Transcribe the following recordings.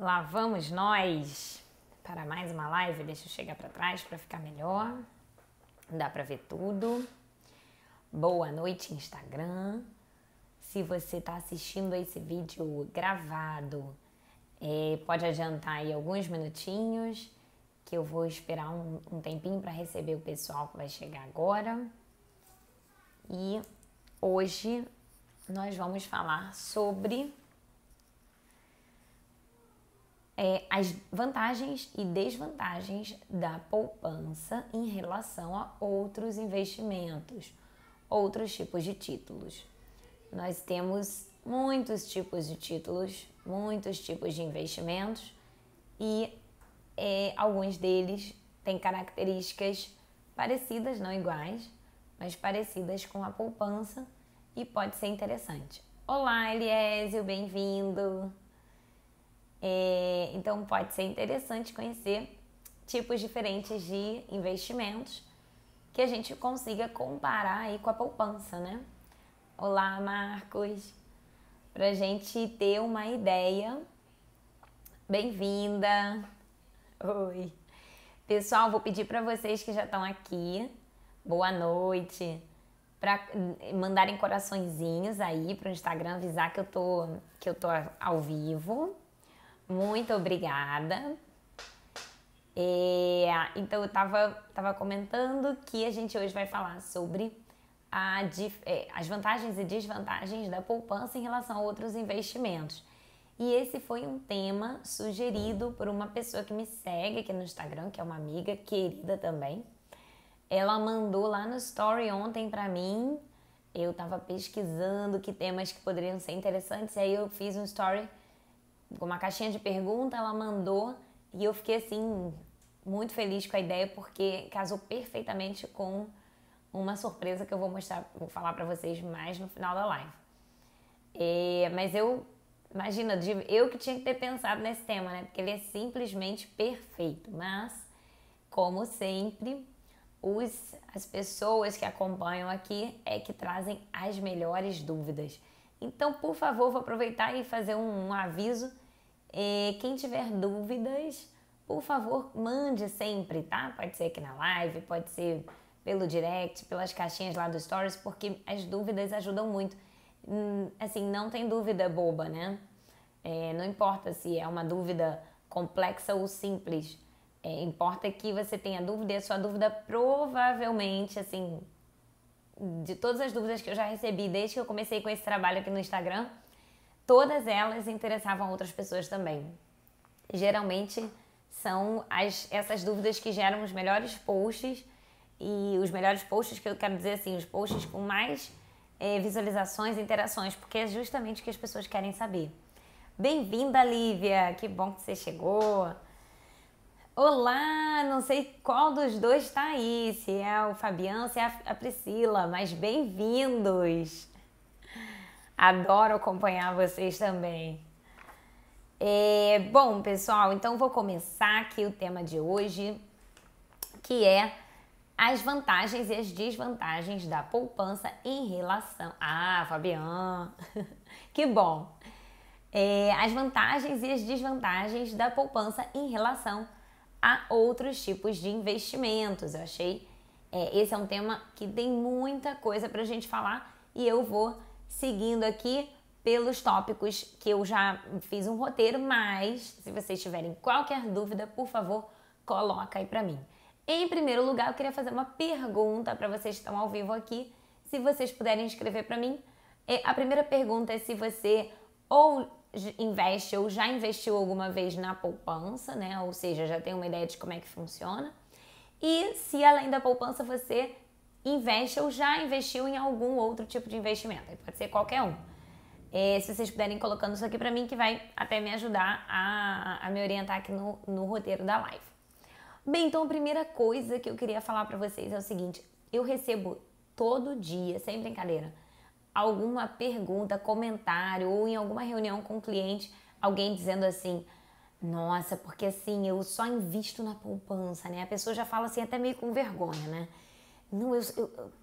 Lá vamos nós para mais uma live. Deixa eu chegar para trás para ficar melhor. Dá para ver tudo. Boa noite, Instagram. Se você está assistindo esse vídeo gravado, pode adiantar aí alguns minutinhos, que eu vou esperar um tempinho para receber o pessoal que vai chegar agora. E hoje nós vamos falar sobre as vantagens e desvantagens da poupança em relação a outros investimentos, outros tipos de títulos. Nós temos muitos tipos de títulos, muitos tipos de investimentos e alguns deles têm características parecidas, não iguais, mas parecidas com a poupança e pode ser interessante. Olá, Eliésio, bem-vindo! Então pode ser interessante conhecer tipos diferentes de investimentos que a gente consiga comparar aí com a poupança, né? Olá, Marcos! Pra gente ter uma ideia. Bem-vinda! Oi! Pessoal, vou pedir para vocês que já estão aqui, boa noite, para mandarem coraçõezinhos aí pro Instagram, avisar que eu tô ao vivo. Muito obrigada. Então eu tava comentando que a gente hoje vai falar sobre as vantagens e desvantagens da poupança em relação a outros investimentos. E esse foi um tema sugerido por uma pessoa que me segue aqui no Instagram, que é uma amiga querida também. Ela mandou lá no story ontem pra mim. Eu tava pesquisando que temas que poderiam ser interessantes, e aí eu fiz um story com uma caixinha de pergunta, ela mandou e eu fiquei assim muito feliz com a ideia porque casou perfeitamente com uma surpresa que eu vou falar pra vocês mais no final da live. Mas imagina, eu que tinha que ter pensado nesse tema, né? Porque ele é simplesmente perfeito. Mas, como sempre, as pessoas que acompanham aqui que trazem as melhores dúvidas. Então, por favor, vou aproveitar e fazer um aviso. Quem tiver dúvidas, por favor, mande sempre, tá? Pode ser aqui na live, pode ser pelo direct, pelas caixinhas lá do Stories, porque as dúvidas ajudam muito. Assim, não tem dúvida boba, né? Não importa se é uma dúvida complexa ou simples. Importa que você tenha dúvida e a sua dúvida provavelmente, assim, de todas as dúvidas que eu já recebi desde que eu comecei com esse trabalho aqui no Instagram, todas elas interessavam outras pessoas também. Geralmente são essas dúvidas que geram os melhores posts, e os melhores posts que eu quero dizer assim, os posts com mais visualizações e interações, porque é justamente o que as pessoas querem saber. Bem-vinda, Lívia! Que bom que você chegou! Olá! Não sei qual dos dois está aí, se é o Fabiano, se é a Priscila, mas bem-vindos! Adoro acompanhar vocês também. Bom, pessoal, então vou começar aqui o tema de hoje, que é as vantagens e as desvantagens da poupança em relação... Ah, Fabiano! Que bom! As vantagens e as desvantagens da poupança em relação a outros tipos de investimentos. Eu achei... esse é um tema que tem muita coisa pra gente falar e eu vou seguindo aqui pelos tópicos que eu já fiz um roteiro, mas se vocês tiverem qualquer dúvida, por favor, coloca aí pra mim. Em primeiro lugar, eu queria fazer uma pergunta para vocês que estão ao vivo aqui, se vocês puderem escrever para mim. A primeira pergunta é se você ou investe ou já investiu alguma vez na poupança, né? Ou seja, já tem uma ideia de como é que funciona. E se além da poupança você investe ou já investiu em algum outro tipo de investimento. Pode ser qualquer um. Se vocês puderem colocando isso aqui pra mim, que vai até me ajudar a me orientar aqui no roteiro da live. Bem, então a primeira coisa que eu queria falar pra vocês é o seguinte. Eu recebo todo dia, sem brincadeira, alguma pergunta, comentário ou em alguma reunião com o cliente, alguém dizendo assim... Nossa, porque assim, eu só invisto na poupança, né? A pessoa já fala assim, até meio com vergonha, né? Não,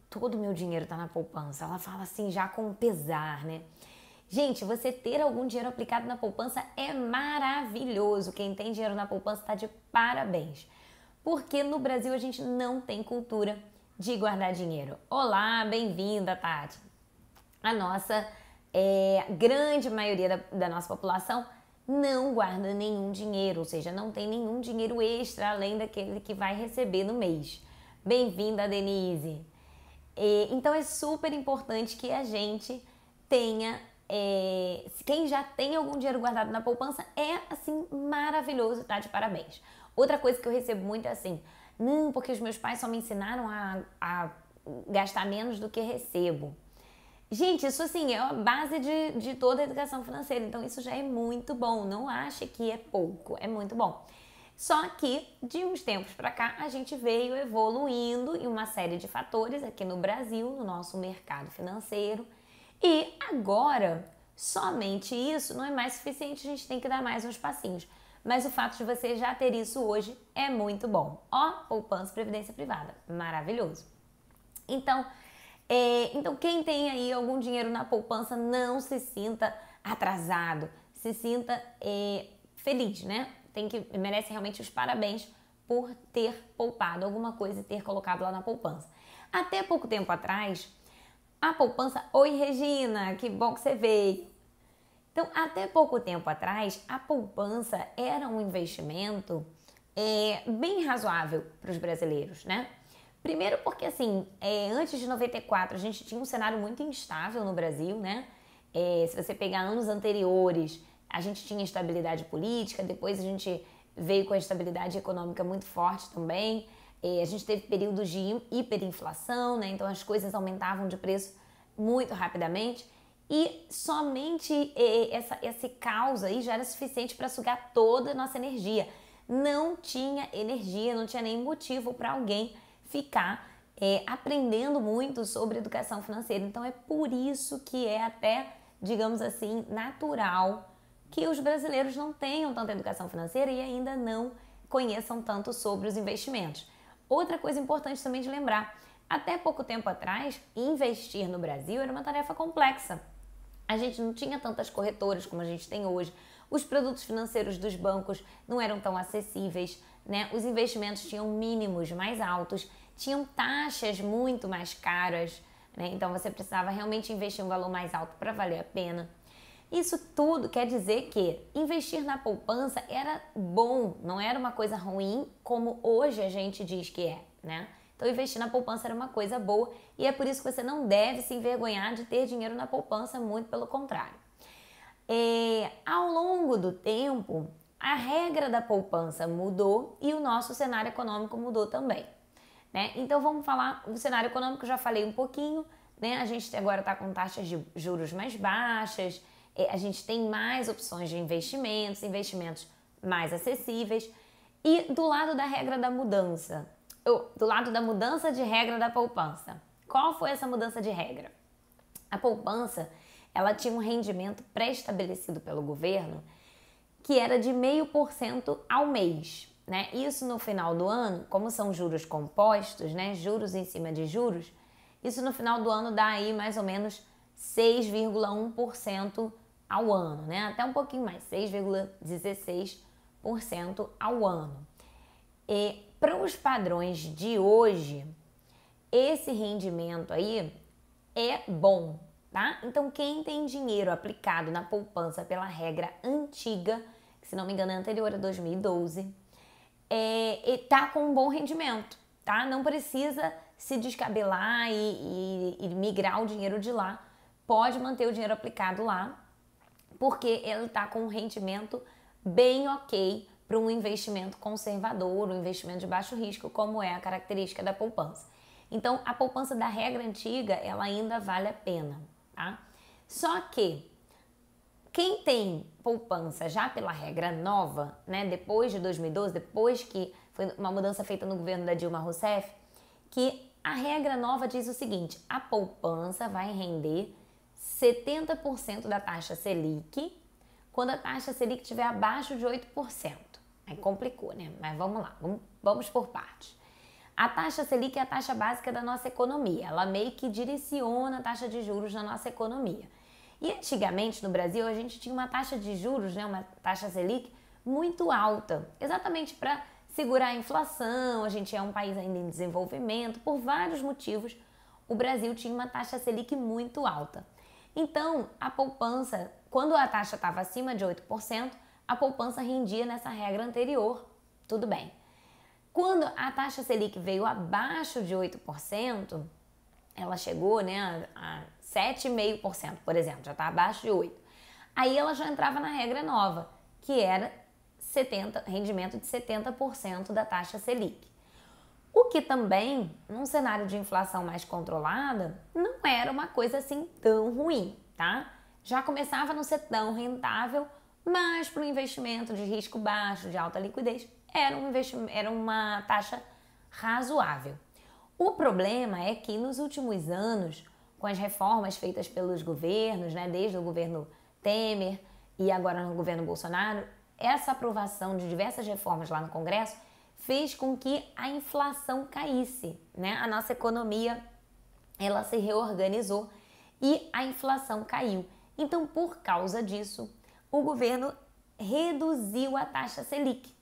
todo o meu dinheiro tá na poupança. Ela fala assim, já com pesar, né? Gente, você ter algum dinheiro aplicado na poupança é maravilhoso. Quem tem dinheiro na poupança está de parabéns. Porque no Brasil a gente não tem cultura de guardar dinheiro. Olá, bem-vinda, Tati. A nossa grande maioria da nossa população não guarda nenhum dinheiro, ou seja, não tem nenhum dinheiro extra além daquele que vai receber no mês. Bem-vinda, Denise. Então é super importante que a gente tenha, quem já tem algum dinheiro guardado na poupança é assim maravilhoso, tá? De parabéns. Outra coisa que eu recebo muito é assim, não, porque os meus pais só me ensinaram a gastar menos do que recebo. Gente, isso assim é a base de toda a educação financeira, então isso já é muito bom, não ache que é pouco, é muito bom. Só que de uns tempos para cá a gente veio evoluindo em uma série de fatores aqui no Brasil, no nosso mercado financeiro, e agora somente isso não é mais suficiente, a gente tem que dar mais uns passinhos. Mas o fato de você já ter isso hoje é muito bom. Ó, poupança e previdência privada, maravilhoso. Então quem tem aí algum dinheiro na poupança, não se sinta atrasado, se sinta feliz, né? Merece realmente os parabéns por ter poupado alguma coisa e ter colocado lá na poupança. Até pouco tempo atrás, a poupança... Oi, Regina, que bom que você veio. Então, até pouco tempo atrás, a poupança era um investimento bem razoável para os brasileiros, né? Primeiro porque, assim, antes de 94 a gente tinha um cenário muito instável no Brasil, né? Se você pegar anos anteriores, a gente tinha estabilidade política, depois a gente veio com a estabilidade econômica muito forte também. A gente teve períodos de hiperinflação, né? Então as coisas aumentavam de preço muito rapidamente. E somente esse caos aí já era suficiente para sugar toda a nossa energia. Não tinha energia, não tinha nem motivo para alguém ficar aprendendo muito sobre educação financeira. Então é por isso que é até, digamos assim, natural que os brasileiros não tenham tanta educação financeira e ainda não conheçam tanto sobre os investimentos. Outra coisa importante também de lembrar, até pouco tempo atrás, investir no Brasil era uma tarefa complexa. A gente não tinha tantas corretoras como a gente tem hoje. Os produtos financeiros dos bancos não eram tão acessíveis, né? Os investimentos tinham mínimos mais altos, tinham taxas muito mais caras, né? Então você precisava realmente investir um valor mais alto para valer a pena. Isso tudo quer dizer que investir na poupança era bom, não era uma coisa ruim como hoje a gente diz que é, né? Então investir na poupança era uma coisa boa e é por isso que você não deve se envergonhar de ter dinheiro na poupança, muito pelo contrário. Ao longo do tempo, a regra da poupança mudou e o nosso cenário econômico mudou também, né? Então vamos falar, o cenário econômico já falei um pouquinho, né? A gente agora está com taxas de juros mais baixas, a gente tem mais opções de investimentos mais acessíveis e do lado da regra da mudança, do lado da mudança de regra da poupança. Qual foi essa mudança de regra? A poupança, ela tinha um rendimento pré-estabelecido pelo governo que era de 0,5% ao mês, né? Isso no final do ano, como são juros compostos, né? Juros em cima de juros, isso no final do ano dá aí mais ou menos 6,1% ao ano, né? Até um pouquinho mais, 6,16% ao ano. E para os padrões de hoje, esse rendimento aí é bom, tá? Então, quem tem dinheiro aplicado na poupança pela regra antiga, que se não me engano é anterior a 2012, tá com um bom rendimento, tá? Não precisa se descabelar e migrar o dinheiro de lá. Pode manter o dinheiro aplicado lá, porque ele tá com um rendimento bem ok para um investimento conservador, um investimento de baixo risco, como é a característica da poupança. Então, a poupança da regra antiga, ela ainda vale a pena, tá? Só que quem tem poupança já pela regra nova, né, depois de 2012, depois que foi uma mudança feita no governo da Dilma Rousseff, que a regra nova diz o seguinte: a poupança vai render 70% da taxa Selic quando a taxa Selic estiver abaixo de 8%. Aí complicou, né? Mas vamos lá, vamos por partes. A taxa Selic é a taxa básica da nossa economia. Ela meio que direciona a taxa de juros na nossa economia. E antigamente no Brasil a gente tinha uma taxa de juros, né, uma taxa Selic muito alta, exatamente para segurar a inflação. A gente é um país ainda em desenvolvimento, por vários motivos o Brasil tinha uma taxa Selic muito alta. Então a poupança, quando a taxa estava acima de 8%, a poupança rendia nessa regra anterior, tudo bem. Quando a taxa Selic veio abaixo de 8%, ela chegou, né, a 7,5%, por exemplo, já está abaixo de 8%. Aí ela já entrava na regra nova, que era rendimento de 70% da taxa Selic. O que também, num cenário de inflação mais controlada, não era uma coisa assim tão ruim, tá? Já começava a não ser tão rentável, mas para um investimento de risco baixo, de alta liquidez, era uma taxa razoável. O problema é que nos últimos anos, com as reformas feitas pelos governos, né, desde o governo Temer e agora no governo Bolsonaro, essa aprovação de diversas reformas lá no Congresso fez com que a inflação caísse, né? A nossa economia, ela se reorganizou e a inflação caiu. Então, por causa disso, o governo reduziu a taxa Selic.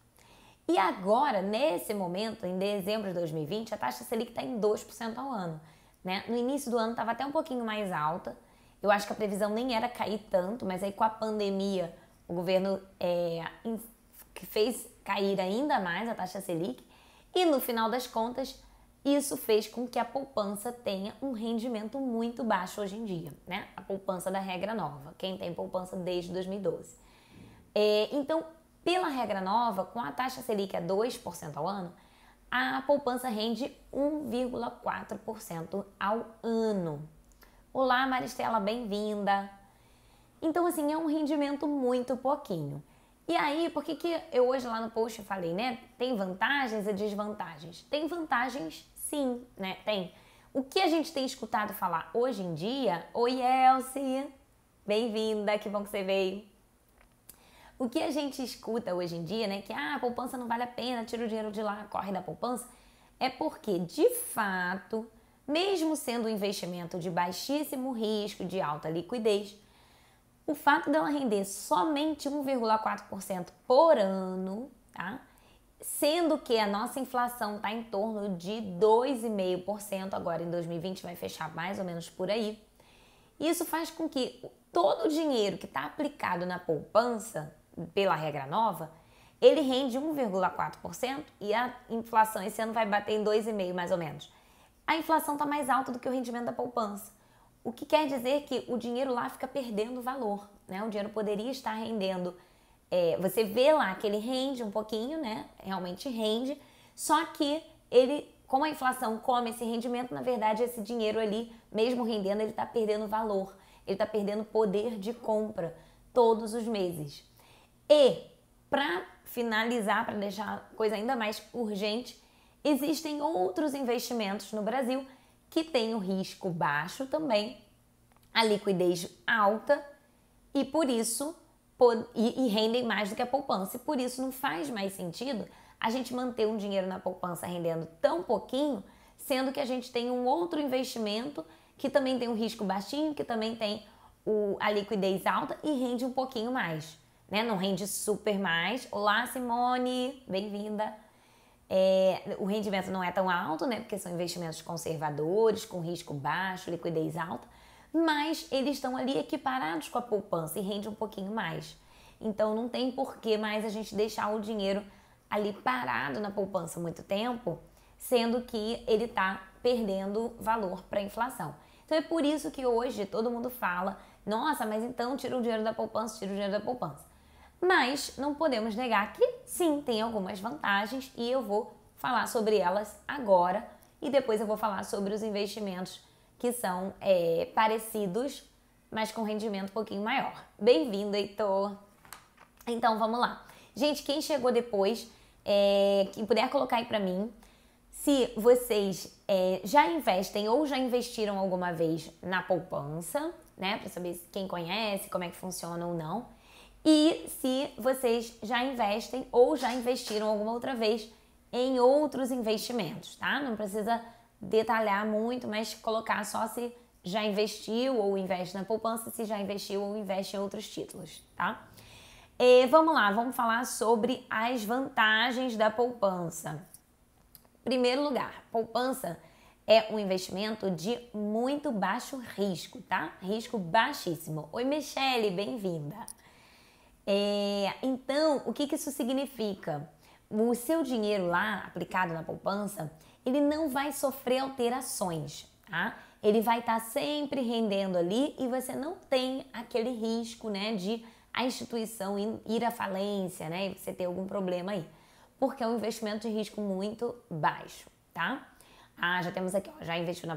E agora, nesse momento, em dezembro de 2020, a taxa Selic está em 2% ao ano, né? No início do ano estava até um pouquinho mais alta. Eu acho que a previsão nem era cair tanto, mas aí com a pandemia o governo fez cair ainda mais a taxa Selic e no final das contas isso fez com que a poupança tenha um rendimento muito baixo hoje em dia, né? A poupança da regra nova, quem tem poupança desde 2012. Então, pela regra nova, com a taxa Selic a 2% ao ano, a poupança rende 1,4% ao ano. Olá, Maristela, bem-vinda! Então, assim, é um rendimento muito pouquinho. E aí, por que eu hoje lá no post falei, né? Tem vantagens e desvantagens? Tem vantagens, sim, né? Tem. O que a gente tem escutado falar hoje em dia... Oi, Elsie! Bem-vinda, que bom que você veio. O que a gente escuta hoje em dia, né? Que a poupança não vale a pena, tira o dinheiro de lá, corre da poupança. É porque, de fato, mesmo sendo um investimento de baixíssimo risco, de alta liquidez, o fato dela render somente 1,4% por ano, tá? Sendo que a nossa inflação está em torno de 2,5%, agora em 2020 vai fechar mais ou menos por aí. Isso faz com que todo o dinheiro que está aplicado na poupança, pela regra nova, ele rende 1,4% e a inflação esse ano vai bater em 2,5% mais ou menos. A inflação está mais alta do que o rendimento da poupança. O que quer dizer que o dinheiro lá fica perdendo valor, né? O dinheiro poderia estar rendendo, você vê lá que ele rende um pouquinho, né? Realmente rende, só que ele, como a inflação come esse rendimento, na verdade esse dinheiro ali, mesmo rendendo, ele está perdendo valor, ele está perdendo poder de compra todos os meses. E, para finalizar, para deixar a coisa ainda mais urgente, existem outros investimentos no Brasil que tem o risco baixo também, a liquidez alta e por isso e rendem mais do que a poupança. E por isso não faz mais sentido a gente manter um dinheiro na poupança rendendo tão pouquinho, sendo que a gente tem um outro investimento que também tem um risco baixinho, que também tem a liquidez alta e rende um pouquinho mais, né? Não rende super mais. Olá, Simone, bem-vinda. O rendimento não é tão alto, né? Porque são investimentos conservadores, com risco baixo, liquidez alta, mas eles estão ali equiparados com a poupança e rende um pouquinho mais. Então não tem por que mais a gente deixar o dinheiro ali parado na poupança muito tempo, sendo que ele está perdendo valor para a inflação. Então é por isso que hoje todo mundo fala, nossa, mas então tira o dinheiro da poupança, tira o dinheiro da poupança. Mas não podemos negar que sim, tem algumas vantagens e eu vou falar sobre elas agora e depois eu vou falar sobre os investimentos que são parecidos, mas com rendimento um pouquinho maior. Bem-vindo, Heitor! Então, vamos lá. Gente, quem chegou depois, quem puder colocar aí pra mim, se vocês já investem ou já investiram alguma vez na poupança, né? Pra saber quem conhece, como é que funciona ou não. E se vocês já investem ou já investiram alguma outra vez em outros investimentos, tá? Não precisa detalhar muito, mas colocar só se já investiu ou investe na poupança, se já investiu ou investe em outros títulos, tá? Vamos lá, vamos falar sobre as vantagens da poupança. Primeiro lugar, poupança é um investimento de muito baixo risco, tá? Risco baixíssimo. Oi, Michele, bem-vinda. Então, o que isso significa? O seu dinheiro lá, aplicado na poupança, ele não vai sofrer alterações, tá? Ele vai estar sempre rendendo ali e você não tem aquele risco, né, de a instituição ir à falência, né, e você ter algum problema aí. Porque é um investimento de risco muito baixo, tá? Já temos aqui, ó, já investiu na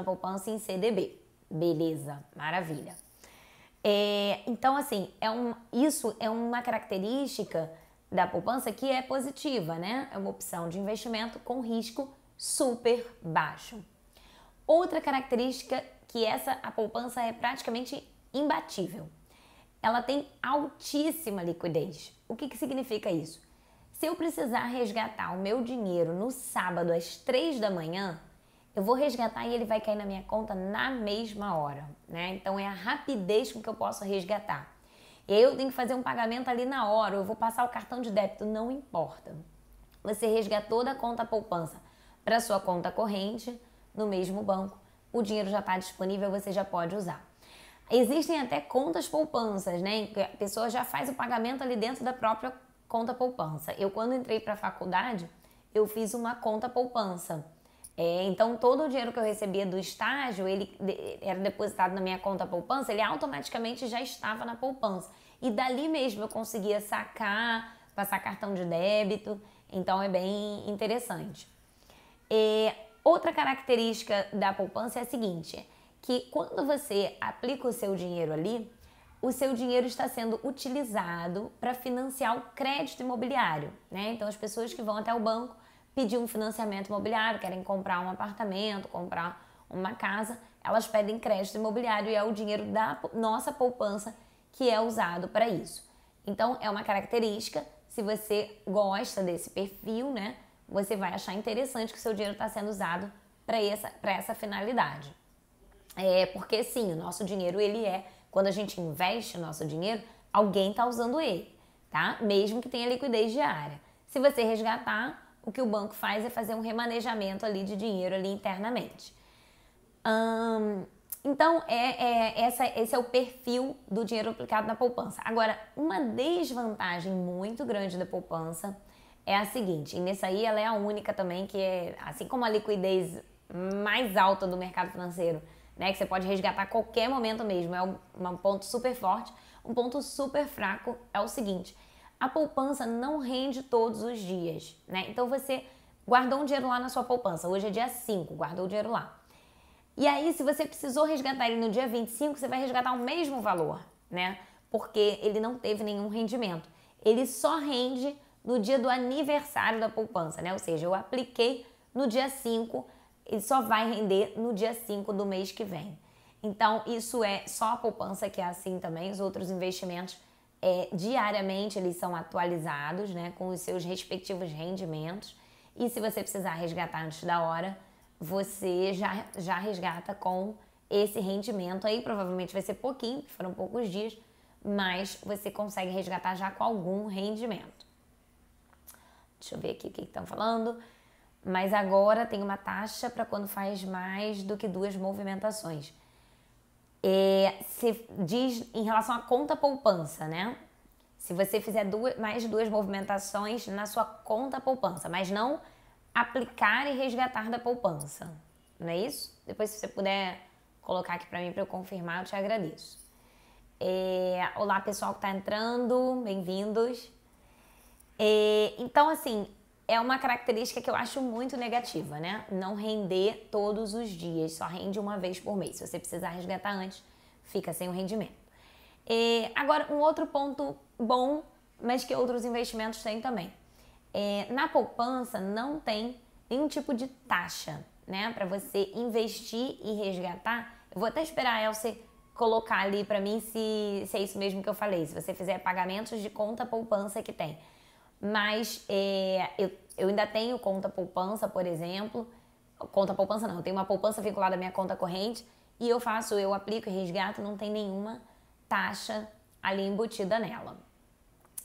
poupança em CDB. Beleza, maravilha. Então, assim, isso é uma característica da poupança que é positiva, né? É uma opção de investimento com risco super baixo. Outra característica que a poupança é praticamente imbatível. Ela tem altíssima liquidez. O que significa isso? Se eu precisar resgatar o meu dinheiro no sábado às 3 da manhã, eu vou resgatar e ele vai cair na minha conta na mesma hora, né? Então é a rapidez com que eu posso resgatar. E aí eu tenho que fazer um pagamento ali na hora, eu vou passar o cartão de débito, não importa. Você resgatou da conta poupança para sua conta corrente, no mesmo banco, o dinheiro já está disponível, você já pode usar. Existem até contas poupanças, né? Que a pessoa já faz o pagamento ali dentro da própria conta poupança. Eu, quando entrei para a faculdade, eu fiz uma conta poupança. Então, todo o dinheiro que eu recebia do estágio, ele era depositado na minha conta poupança, ele automaticamente já estava na poupança. E dali mesmo eu conseguia sacar, passar cartão de débito. Então, é bem interessante. Outra característica da poupança é a seguinte, que quando você aplica o seu dinheiro ali, o seu dinheiro está sendo utilizado para financiar o crédito imobiliário, né? Então, as pessoas que vão até o banco pedir um financiamento imobiliário, querem comprar um apartamento, comprar uma casa, elas pedem crédito imobiliário e é o dinheiro da nossa poupança que é usado para isso. Então, é uma característica, se você gosta desse perfil, né? Você vai achar interessante que o seu dinheiro está sendo usado para essa finalidade. Porque sim, o nosso dinheiro, quando a gente investe o nosso dinheiro, alguém está usando ele, tá? Mesmo que tenha liquidez diária. Se você resgatar, o que o banco faz é fazer um remanejamento ali de dinheiro ali internamente. Então, esse é o perfil do dinheiro aplicado na poupança. Agora, uma desvantagem muito grande da poupança é a seguinte, e nessa aí ela é a única também, que é, assim como a liquidez mais alta do mercado financeiro, né, que você pode resgatar a qualquer momento mesmo, é um ponto super forte. Um ponto super fraco é o seguinte, a poupança não rende todos os dias, né? Então você guardou um dinheiro lá na sua poupança, hoje é dia 5, guardou o dinheiro lá. E aí, se você precisou resgatar ele no dia 25, você vai resgatar o mesmo valor, né? Porque ele não teve nenhum rendimento. Ele só rende no dia do aniversário da poupança, né? Ou seja, eu apliquei no dia 5, ele só vai render no dia 5 do mês que vem. Então, isso é só a poupança que é assim também, os outros investimentos diariamente eles são atualizados, né, com os seus respectivos rendimentos, e se você precisar resgatar antes da hora, você já resgata com esse rendimento aí, provavelmente vai ser pouquinho, foram poucos dias, mas você consegue resgatar já com algum rendimento. Deixa eu ver aqui o que estão falando. Mas agora tem uma taxa para quando faz mais do que 2 movimentações. Se diz em relação à conta poupança, né? Se você fizer mais de 2 movimentações na sua conta poupança, mas não aplicar e resgatar da poupança, não é isso? Depois, se você puder colocar aqui para mim para eu confirmar, eu te agradeço. Olá, pessoal que está entrando, bem-vindos. Então, assim, é uma característica que eu acho muito negativa, né? Não render todos os dias, só rende uma vez por mês. Se você precisar resgatar antes, fica sem o rendimento. Agora, um outro ponto bom, mas que outros investimentos têm também. Na poupança não tem nenhum tipo de taxa, né? Para você investir e resgatar. Eu vou até esperar a Elsie colocar ali para mim se é isso mesmo que eu falei. Se você fizer pagamentos de conta poupança que tem. Mas eu ainda tenho conta poupança, por exemplo, conta poupança não, eu tenho uma poupança vinculada à minha conta corrente e eu aplico e resgato, não tem nenhuma taxa ali embutida nela.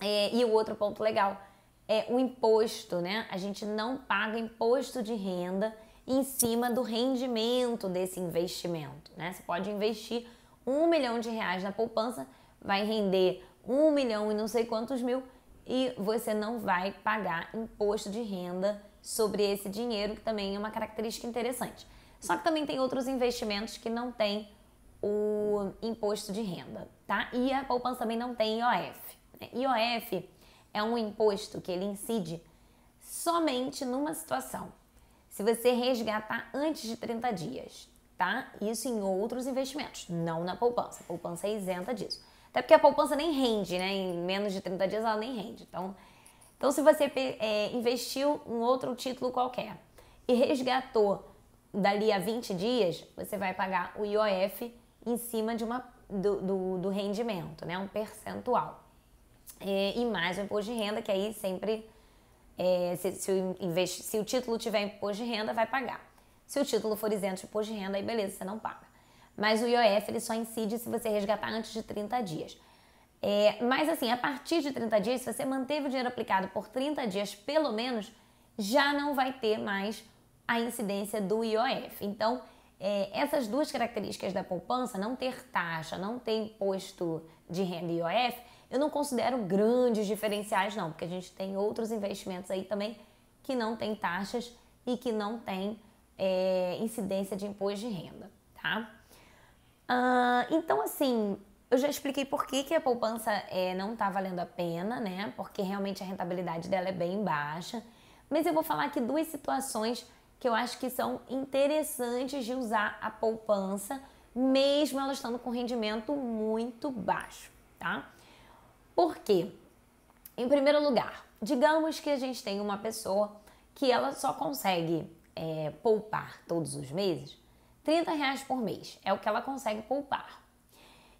E o outro ponto legal é o imposto, né? A gente não paga imposto de renda em cima do rendimento desse investimento, né? Você pode investir R$1 milhão na poupança, vai render 1 milhão e não sei quantos mil e você não vai pagar imposto de renda sobre esse dinheiro, que também é uma característica interessante. Só que também tem outros investimentos que não tem o imposto de renda, tá? E a poupança também não tem IOF. IOF é um imposto que ele incide somente numa situação. Se você resgatar antes de 30 dias, tá? Isso em outros investimentos, não na poupança. A poupança é isenta disso. Até porque a poupança nem rende, né? Em menos de 30 dias ela nem rende. Então se você investiu em outro título qualquer e resgatou dali a 20 dias, você vai pagar o IOF em cima do rendimento, né? Um percentual. E mais o imposto de renda, que aí sempre, se o título tiver imposto de renda, vai pagar. Se o título for isento de imposto de renda, aí beleza, você não paga. Mas o IOF ele só incide se você resgatar antes de 30 dias. Mas assim, a partir de 30 dias, se você manteve o dinheiro aplicado por 30 dias pelo menos, já não vai ter mais a incidência do IOF. Então, essas duas características da poupança, não ter taxa, não ter imposto de renda e IOF, eu não considero grandes diferenciais não, porque a gente tem outros investimentos aí também que não tem taxas e que não tem incidência de imposto de renda, tá? Então, assim, eu já expliquei por que a poupança não tá valendo a pena, né? Porque realmente a rentabilidade dela é bem baixa. Mas eu vou falar aqui duas situações que eu acho que são interessantes de usar a poupança, mesmo ela estando com rendimento muito baixo, tá? Por quê? Em primeiro lugar, digamos que a gente tem uma pessoa que ela só consegue poupar todos os meses R$30 por mês, é o que ela consegue poupar.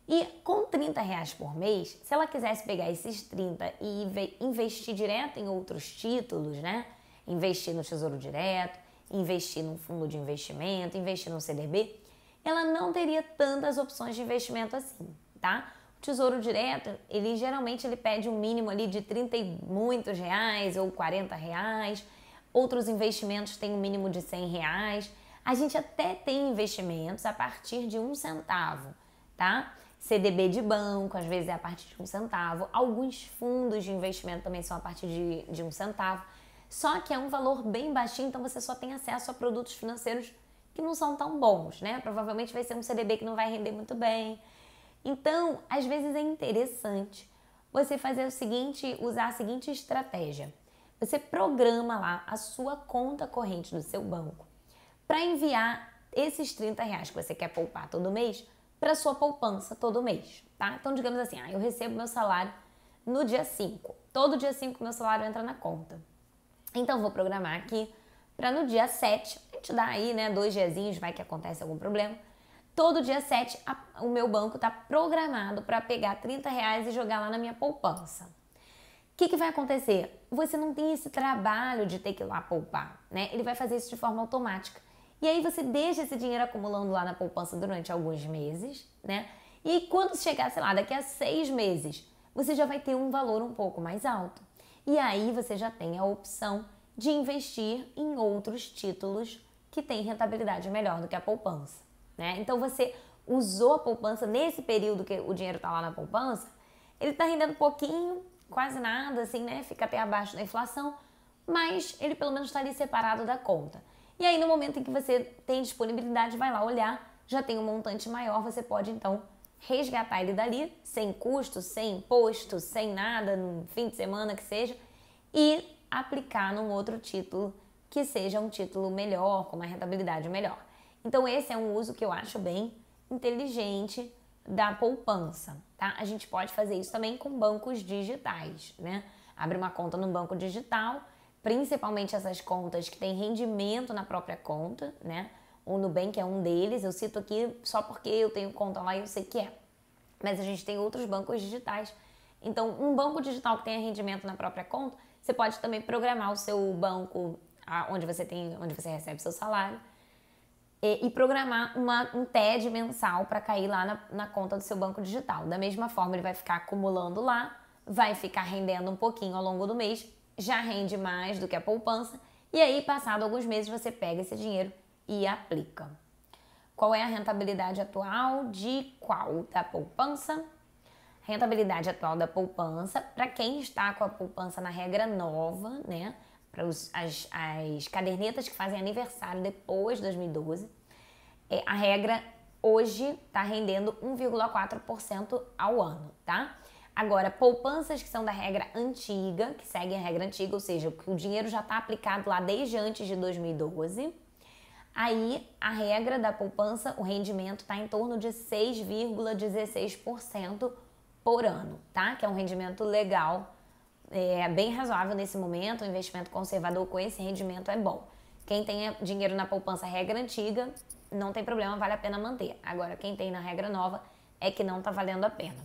E com R$30 por mês, se ela quisesse pegar esses 30 e investir direto em outros títulos, né? Investir no Tesouro Direto, investir num fundo de investimento, investir no CDB, ela não teria tantas opções de investimento assim, tá? O Tesouro Direto, ele geralmente pede um mínimo ali de 30 e muitos reais ou R$40. Outros investimentos têm um mínimo de R$100. A gente até tem investimentos a partir de 1 centavo, tá? CDB de banco, às vezes é a partir de 1 centavo. Alguns fundos de investimento também são a partir de 1 centavo. Só que é um valor bem baixinho, então você só tem acesso a produtos financeiros que não são tão bons, né? Provavelmente vai ser um CDB que não vai render muito bem. Então, às vezes é interessante você fazer o seguinte, usar a seguinte estratégia. Você programa lá a sua conta corrente do seu banco para enviar esses R$30 que você quer poupar todo mês para sua poupança todo mês, tá? Então, digamos assim, eu recebo meu salário no dia 5. Todo dia 5 meu salário entra na conta. Então, vou programar aqui para no dia 7, a gente dá aí, né, 2 diazinhos, vai que acontece algum problema. Todo dia 7, o meu banco está programado para pegar R$30 e jogar lá na minha poupança. O que vai acontecer? Você não tem esse trabalho de ter que ir lá poupar, né? Ele vai fazer isso de forma automática. E aí você deixa esse dinheiro acumulando lá na poupança durante alguns meses, né? E quando chegar, sei lá, daqui a 6 meses, você já vai ter um valor um pouco mais alto. E aí você já tem a opção de investir em outros títulos que têm rentabilidade melhor do que a poupança, né? Então você usou a poupança nesse período que o dinheiro está lá na poupança, ele está rendendo pouquinho, quase nada, assim, né? Fica até abaixo da inflação, mas ele pelo menos está ali separado da conta. E aí no momento em que você tem disponibilidade, vai lá olhar, já tem um montante maior, você pode então resgatar ele dali, sem custo, sem imposto, sem nada, no fim de semana que seja, e aplicar num outro título que seja um título melhor, com uma rentabilidade melhor. Então esse é um uso que eu acho bem inteligente da poupança, tá? A gente pode fazer isso também com bancos digitais, né? Abre uma conta no banco digital, principalmente essas contas que têm rendimento na própria conta, né? O Nubank é um deles, eu cito aqui só porque eu tenho conta lá e eu sei que é. Mas a gente tem outros bancos digitais. Então, um banco digital que tenha rendimento na própria conta, você pode também programar o seu banco onde você recebe seu salário, e programar um TED mensal para cair lá na conta do seu banco digital. Da mesma forma, ele vai ficar acumulando lá, vai ficar rendendo um pouquinho ao longo do mês, já rende mais do que a poupança, e aí, passado alguns meses, você pega esse dinheiro e aplica. Qual é a rentabilidade atual de qual? Da poupança? Rentabilidade atual da poupança, para quem está com a poupança na regra nova, né? Para as cadernetas que fazem aniversário depois de 2012, a regra hoje está rendendo 1,4% ao ano, tá? Agora, poupanças que são da regra antiga, que seguem a regra antiga, ou seja, que o dinheiro já está aplicado lá desde antes de 2012, aí a regra da poupança, o rendimento está em torno de 6,16% por ano, tá? Que é um rendimento legal, bem razoável nesse momento. Um investimento conservador com esse rendimento é bom. Quem tem dinheiro na poupança regra antiga, não tem problema, vale a pena manter. Agora, quem tem na regra nova é que não está valendo a pena.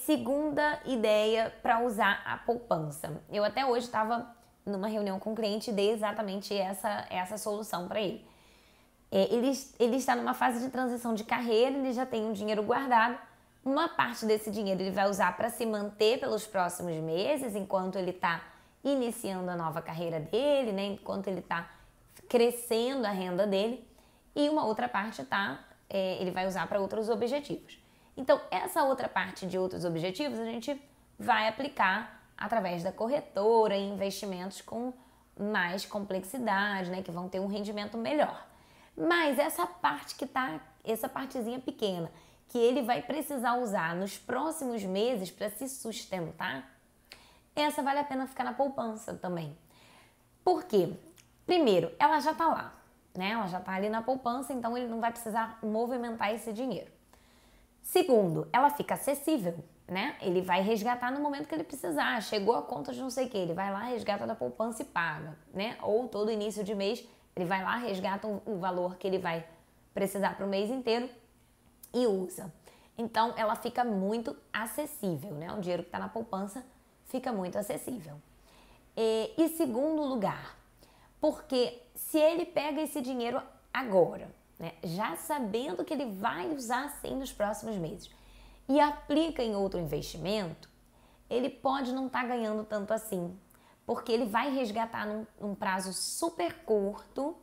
Segunda ideia para usar a poupança. Eu até hoje estava numa reunião com um cliente e dei exatamente essa solução para ele. Ele está numa fase de transição de carreira, ele já tem um dinheiro guardado. Uma parte desse dinheiro ele vai usar para se manter pelos próximos meses, enquanto ele está iniciando a nova carreira dele, né? Enquanto ele está crescendo a renda dele. E uma outra parte ele vai usar para outros objetivos. Então, essa outra parte de outros objetivos a gente vai aplicar através da corretora em investimentos com mais complexidade, né? Que vão ter um rendimento melhor. Mas essa partezinha pequena, que ele vai precisar usar nos próximos meses para se sustentar, essa vale a pena ficar na poupança também. Por quê? Primeiro, ela já está lá, né? Ela já está ali na poupança, então ele não vai precisar movimentar esse dinheiro. Segundo, ela fica acessível, né? Ele vai resgatar no momento que ele precisar. Chegou a conta de não sei o que, ele vai lá, resgata da poupança e paga, né? Ou todo início de mês, ele vai lá, resgata o valor que ele vai precisar para o mês inteiro e usa. Então, ela fica muito acessível, né? O dinheiro que está na poupança fica muito acessível. E segundo lugar, porque se ele pega esse dinheiro agora, né, já sabendo que ele vai usar sim nos próximos meses, e aplica em outro investimento, ele pode não estar ganhando tanto assim, porque ele vai resgatar num prazo super curto,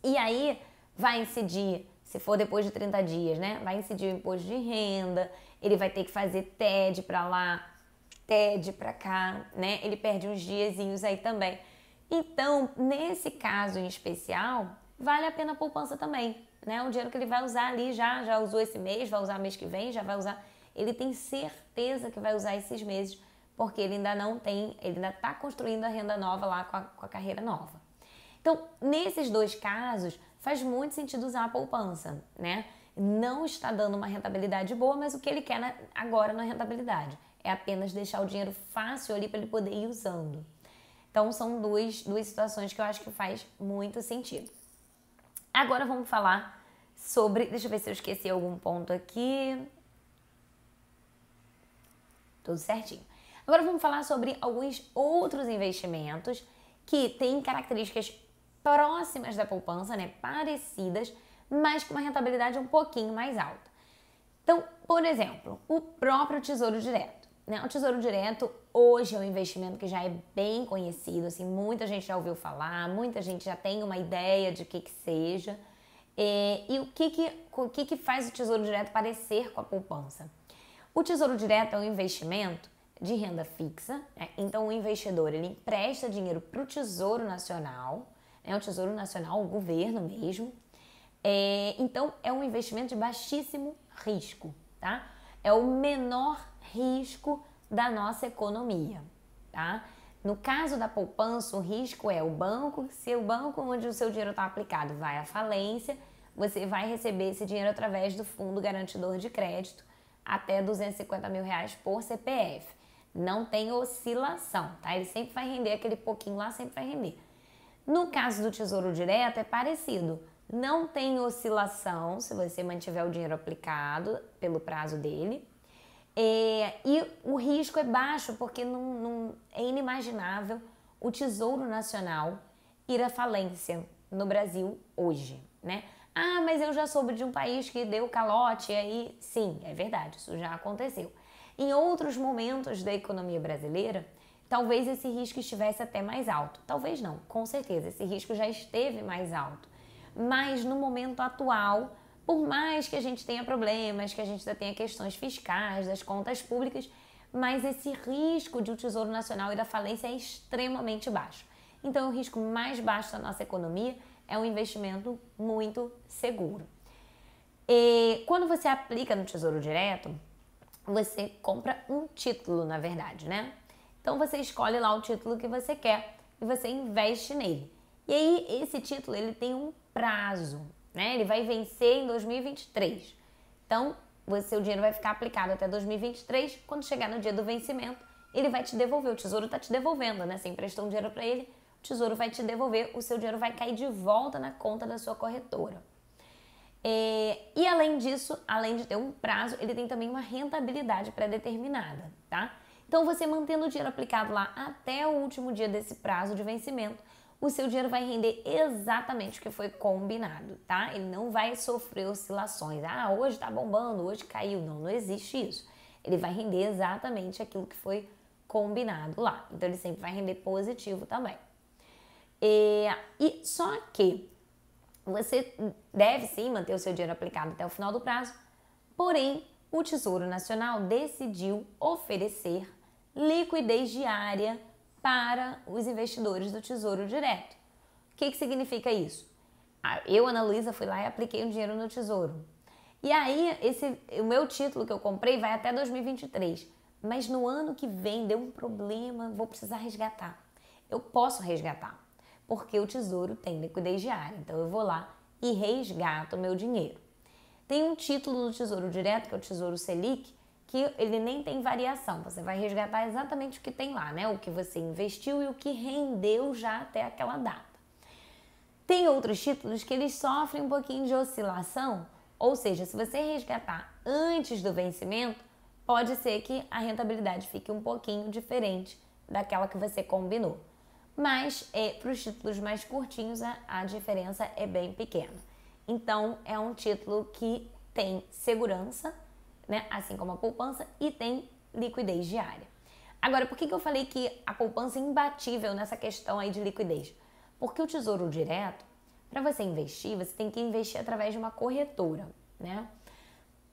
e aí vai incidir, se for depois de 30 dias, né? Vai incidir o imposto de renda, ele vai ter que fazer TED para lá, TED para cá, né? Ele perde uns diazinhos aí também. Então, nesse caso em especial, vale a pena a poupança também, né? O dinheiro que ele vai usar ali já usou esse mês, vai usar mês que vem, já vai usar. Ele tem certeza que vai usar esses meses, porque ele ainda está construindo a renda nova lá com a carreira nova. Então, nesses dois casos, faz muito sentido usar a poupança, né? Não está dando uma rentabilidade boa, mas o que ele quer agora não é rentabilidade. É apenas deixar o dinheiro fácil ali para ele poder ir usando. Então, são duas situações que eu acho que faz muito sentido. Agora vamos falar sobre... Deixa eu ver se eu esqueci algum ponto aqui. Tudo certinho. Agora vamos falar sobre alguns outros investimentos que têm características próximas da poupança, né? Parecidas, mas com uma rentabilidade um pouquinho mais alta. Então, por exemplo, o próprio Tesouro Direto, né? O Tesouro Direto hoje é um investimento que já é bem conhecido, assim, muita gente já ouviu falar, muita gente já tem uma ideia de que seja. E o que faz o Tesouro Direto parecer com a poupança? O Tesouro Direto é um investimento de renda fixa, né? Então o investidor ele empresta dinheiro para o Tesouro Nacional, né? O Tesouro Nacional, o governo mesmo. Então é um investimento de baixíssimo risco, tá? É o menor risco da nossa economia, tá? No caso da poupança, o risco é se o banco onde o seu dinheiro está aplicado vai à falência, você vai receber esse dinheiro através do Fundo Garantidor de Crédito até R$250 mil por CPF. Não tem oscilação, tá? Ele sempre vai render aquele pouquinho lá, sempre vai render. No caso do Tesouro Direto é parecido. Não tem oscilação se você mantiver o dinheiro aplicado pelo prazo dele. E o risco é baixo porque não é inimaginável o Tesouro Nacional ir à falência no Brasil hoje, né? Ah, mas eu já soube de um país que deu calote, e aí, sim, é verdade, isso já aconteceu. Em outros momentos da economia brasileira, talvez esse risco estivesse até mais alto. Talvez não, com certeza, esse risco já esteve mais alto. Mas no momento atual, por mais que a gente tenha problemas, que a gente ainda tenha questões fiscais, das contas públicas, mas esse risco de o Tesouro Nacional ir à falência é extremamente baixo. Então, o risco mais baixo da nossa economia é um investimento muito seguro. E quando você aplica no Tesouro Direto, você compra um título, na verdade, né? Então, você escolhe lá o título que você quer e você investe nele. E aí, esse título, ele tem um prazo, né? Ele vai vencer em 2023. Então, o seu dinheiro vai ficar aplicado até 2023. Quando chegar no dia do vencimento, ele vai te devolver. O Tesouro está te devolvendo, né? Você emprestou um dinheiro para ele, o Tesouro vai te devolver, o seu dinheiro vai cair de volta na conta da sua corretora. E além disso, além de ter um prazo, ele tem também uma rentabilidade pré-determinada, tá? Então, você mantendo o dinheiro aplicado lá até o último dia desse prazo de vencimento, o seu dinheiro vai render exatamente o que foi combinado, tá? Ele não vai sofrer oscilações. Ah, hoje tá bombando, hoje caiu. Não, não existe isso. Ele vai render exatamente aquilo que foi combinado lá. Então, ele sempre vai render positivo também. E só que você deve sim manter o seu dinheiro aplicado até o final do prazo, porém, o Tesouro Nacional decidiu oferecer liquidez diária para os investidores do Tesouro Direto. O que significa isso? Eu, Ana Luísa, fui lá e apliquei um dinheiro no Tesouro. E aí, o meu título que eu comprei vai até 2023. Mas no ano que vem deu um problema, vou precisar resgatar. Eu posso resgatar, porque o Tesouro tem liquidez diária. Então, eu vou lá e resgato o meu dinheiro. Tem um título do Tesouro Direto, que é o Tesouro Selic, que ele nem tem variação. Você vai resgatar exatamente o que tem lá, né? O que você investiu e o que rendeu já até aquela data. Tem outros títulos que eles sofrem um pouquinho de oscilação, ou seja, se você resgatar antes do vencimento, pode ser que a rentabilidade fique um pouquinho diferente daquela que você combinou. Mas para os títulos mais curtinhos a diferença é bem pequena. Então é um título que tem segurança, né? Assim como a poupança, e tem liquidez diária. Agora, por que eu falei que a poupança é imbatível nessa questão aí de liquidez? Porque o Tesouro Direto, para você investir, você tem que investir através de uma corretora, né?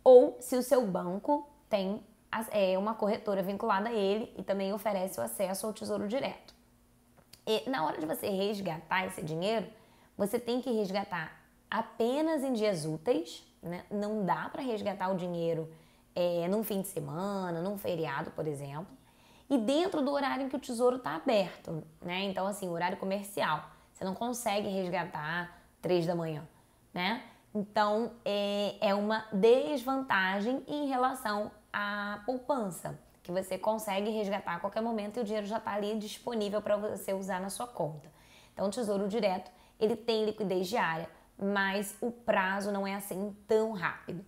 Ou se o seu banco tem uma corretora vinculada a ele e também oferece o acesso ao Tesouro Direto. E na hora de você resgatar esse dinheiro, você tem que resgatar apenas em dias úteis, né? Não dá para resgatar o dinheiro num fim de semana, num feriado, por exemplo, e dentro do horário em que o Tesouro está aberto, né? Então, assim, horário comercial. Você não consegue resgatar 3 da manhã, né? Então, é uma desvantagem em relação à poupança, que você consegue resgatar a qualquer momento e o dinheiro já está ali disponível para você usar na sua conta. Então, o Tesouro Direto, ele tem liquidez diária, mas o prazo não é assim tão rápido.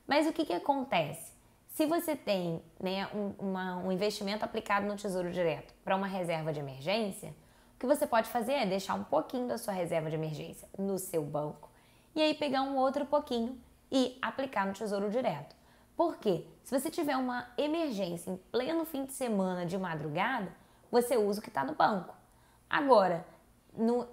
Mas o que acontece? Se você tem, né, um investimento aplicado no Tesouro Direto para uma reserva de emergência, o que você pode fazer é deixar um pouquinho da sua reserva de emergência no seu banco e aí pegar um outro pouquinho e aplicar no Tesouro Direto. Por quê? Se você tiver uma emergência em pleno fim de semana de madrugada, você usa o que está no banco. Agora,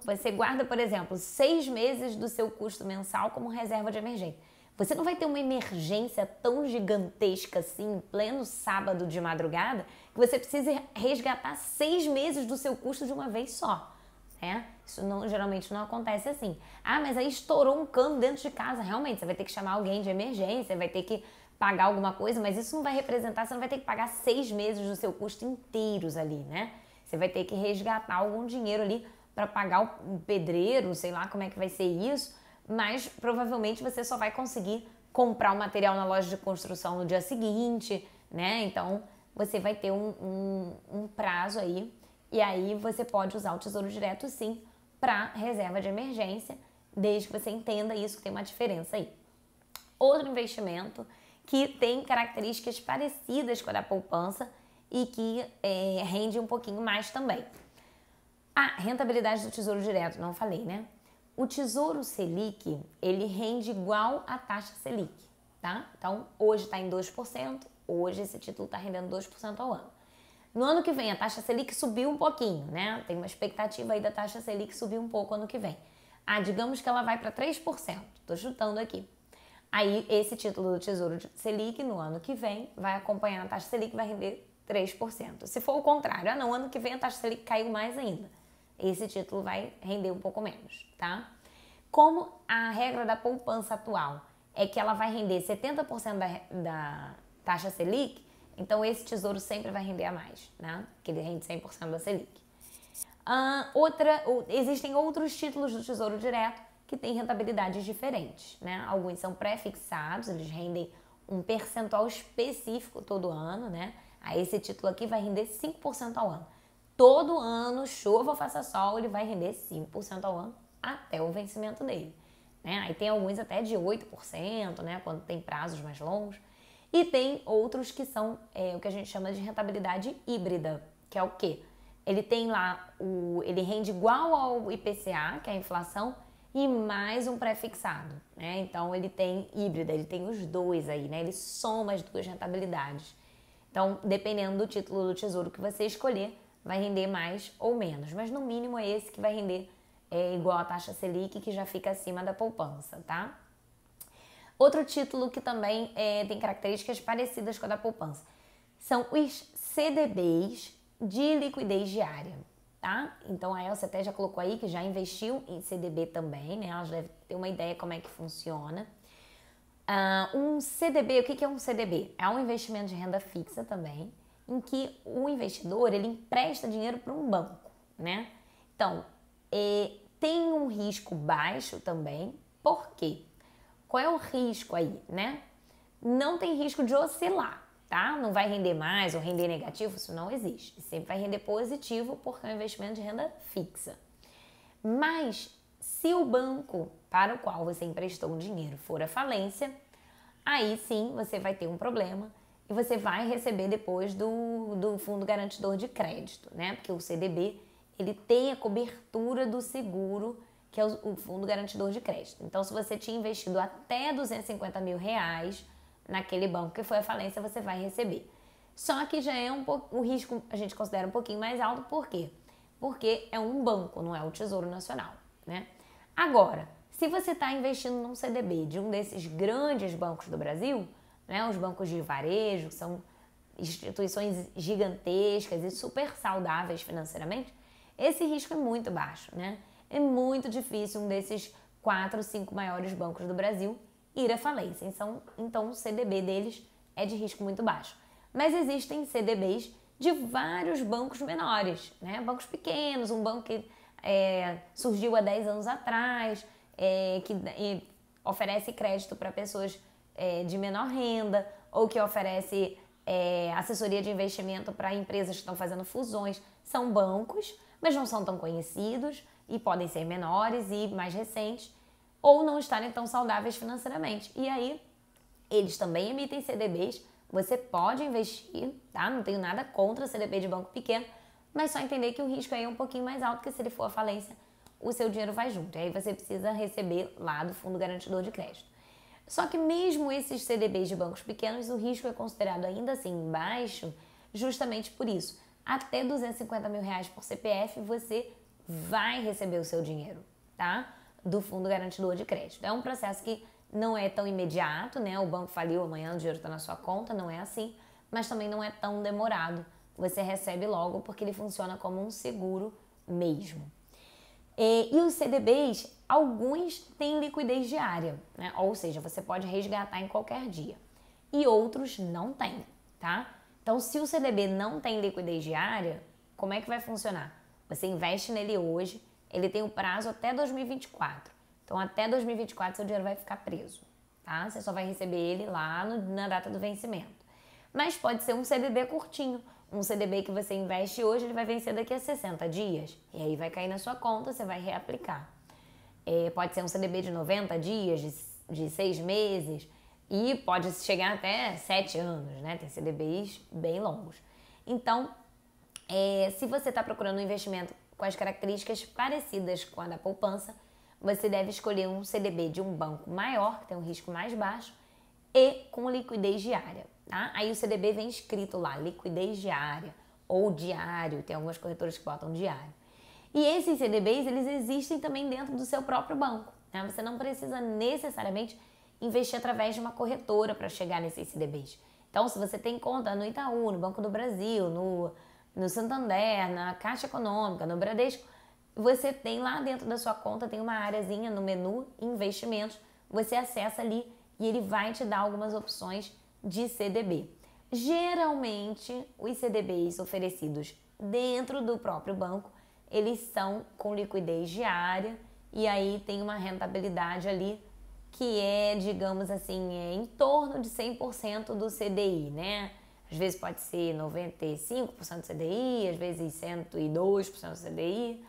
você guarda, por exemplo, 6 meses do seu custo mensal como reserva de emergência. Você não vai ter uma emergência tão gigantesca assim, em pleno sábado de madrugada, que você precisa resgatar 6 meses do seu custo de uma vez só, né? Isso geralmente não acontece assim. Ah, mas aí estourou um cano dentro de casa. Realmente, você vai ter que chamar alguém de emergência, vai ter que pagar alguma coisa, mas isso não vai representar, você não vai ter que pagar 6 meses do seu custo inteiros ali, né? Você vai ter que resgatar algum dinheiro ali para pagar o pedreiro, sei lá como é que vai ser isso, mas provavelmente você só vai conseguir comprar o material na loja de construção no dia seguinte, né? Então, você vai ter um prazo aí, e aí você pode usar o Tesouro Direto, sim, para reserva de emergência, desde que você entenda isso, que tem uma diferença aí. Outro investimento que tem características parecidas com a da poupança e que rende um pouquinho mais também. Ah, rentabilidade do Tesouro Direto, não falei, né? O Tesouro Selic, ele rende igual à taxa Selic, tá? Então, hoje está em 2%, hoje esse título está rendendo 2% ao ano. No ano que vem, a taxa Selic subiu um pouquinho, né? Tem uma expectativa aí da taxa Selic subir um pouco ano que vem. Ah, digamos que ela vai para 3%, tô chutando aqui. Aí, esse título do Tesouro Selic, no ano que vem, vai acompanhar a taxa Selic e vai render 3%. Se for o contrário, ah não, ano que vem a taxa Selic caiu mais ainda. Esse título vai render um pouco menos, tá? Como a regra da poupança atual é que ela vai render 70% da taxa Selic, então esse tesouro sempre vai render a mais, né? Que ele rende 100% da Selic. Existem outros títulos do Tesouro Direto que têm rentabilidades diferentes, né? Alguns são pré-fixados, eles rendem um percentual específico todo ano, né? Aí esse título aqui vai render 5% ao ano. Todo ano, chova ou faça sol, ele vai render 5% ao ano até o vencimento dele, né? Aí tem alguns até de 8%, né? Quando tem prazos mais longos. E tem outros que são o que a gente chama de rentabilidade híbrida, que é o quê? Ele tem lá, ele rende igual ao IPCA, que é a inflação, e mais um pré-fixado, né? Então ele tem híbrida, ele tem os dois aí, né? Ele soma as duas rentabilidades. Então, dependendo do título do tesouro que você escolher, vai render mais ou menos. Mas no mínimo é esse que vai render igual a taxa Selic, que já fica acima da poupança, tá? Outro título que também tem características parecidas com a da poupança são os CDBs de liquidez diária, tá? Então a Elsa até já colocou aí que já investiu em CDB também, né? Ela já deve ter uma ideia como é que funciona. Um CDB, o que é um CDB? É um investimento de renda fixa também, em que o investidor ele empresta dinheiro para um banco, né? Então, tem um risco baixo também, por quê? Qual é o risco aí, né? Não tem risco de oscilar, tá? Não vai render mais ou render negativo, isso não existe. Sempre vai render positivo porque é um investimento de renda fixa. Mas se o banco para o qual você emprestou um dinheiro for à falência, aí sim você vai ter um problema e você vai receber depois do Fundo Garantidor de Crédito, né? Porque o CDB, ele tem a cobertura do seguro, que é o Fundo Garantidor de Crédito. Então, se você tinha investido até R$250 mil naquele banco que foi à falência, você vai receber. Só que já é o risco, a gente considera um pouquinho mais alto, por quê? Porque é um banco, não é o Tesouro Nacional, né? Agora, se você está investindo num CDB de um desses grandes bancos do Brasil, né, os bancos de varejo, que são instituições gigantescas e super saudáveis financeiramente, esse risco é muito baixo, né? É muito difícil um desses 4, 5 maiores bancos do Brasil ir à falência. Então o CDB deles é de risco muito baixo. Mas existem CDBs de vários bancos menores, né? Bancos pequenos, um banco que surgiu há 10 anos atrás, que oferece crédito para pessoas de menor renda, ou que oferece assessoria de investimento para empresas que estão fazendo fusões. São bancos, mas não são tão conhecidos e podem ser menores e mais recentes, ou não estarem tão saudáveis financeiramente. E aí, eles também emitem CDBs, você pode investir, tá? Não tenho nada contra CDB de banco pequeno, mas só entender que o risco aí é um pouquinho mais alto, porque se ele for à falência, o seu dinheiro vai junto. E aí você precisa receber lá do Fundo Garantidor de Crédito. Só que mesmo esses CDBs de bancos pequenos, o risco é considerado ainda assim baixo, justamente por isso. Até R$250 mil por CPF, você vai receber o seu dinheiro, tá? Do Fundo Garantidor de Crédito. É um processo que não é tão imediato, né? O banco faliu, amanhã o dinheiro está na sua conta, não é assim, mas também não é tão demorado. Você recebe logo porque ele funciona como um seguro mesmo. E os CDBs, alguns têm liquidez diária, né? Ou seja, você pode resgatar em qualquer dia. E outros não têm, tá? Então, se o CDB não tem liquidez diária, como é que vai funcionar? Você investe nele hoje, ele tem o prazo até 2024. Então, até 2024, seu dinheiro vai ficar preso, tá? Você só vai receber ele lá na data do vencimento. Mas pode ser um CDB curtinho. Um CDB que você investe hoje, ele vai vencer daqui a 60 dias. E aí vai cair na sua conta, você vai reaplicar. Pode ser um CDB de 90 dias, de 6 meses. E pode chegar até 7 anos, né? Tem CDBs bem longos. Então, se você está procurando um investimento com as características parecidas com a da poupança, você deve escolher um CDB de um banco maior, que tem um risco mais baixo, e com liquidez diária, tá? Aí o CDB vem escrito lá, liquidez diária ou diário, tem algumas corretoras que botam diário. E esses CDBs, eles existem também dentro do seu próprio banco, né? Você não precisa necessariamente investir através de uma corretora para chegar nesses CDBs. Então, se você tem conta no Itaú, no Banco do Brasil, no Santander, na Caixa Econômica, no Bradesco, você tem lá dentro da sua conta, tem uma areazinha no menu investimentos, você acessa ali e ele vai te dar algumas opções de CDB. Geralmente, os CDBs oferecidos dentro do próprio banco, eles são com liquidez diária e aí tem uma rentabilidade ali que é, digamos assim, em torno de 100% do CDI, né? Às vezes pode ser 95% do CDI, às vezes 102% do CDI,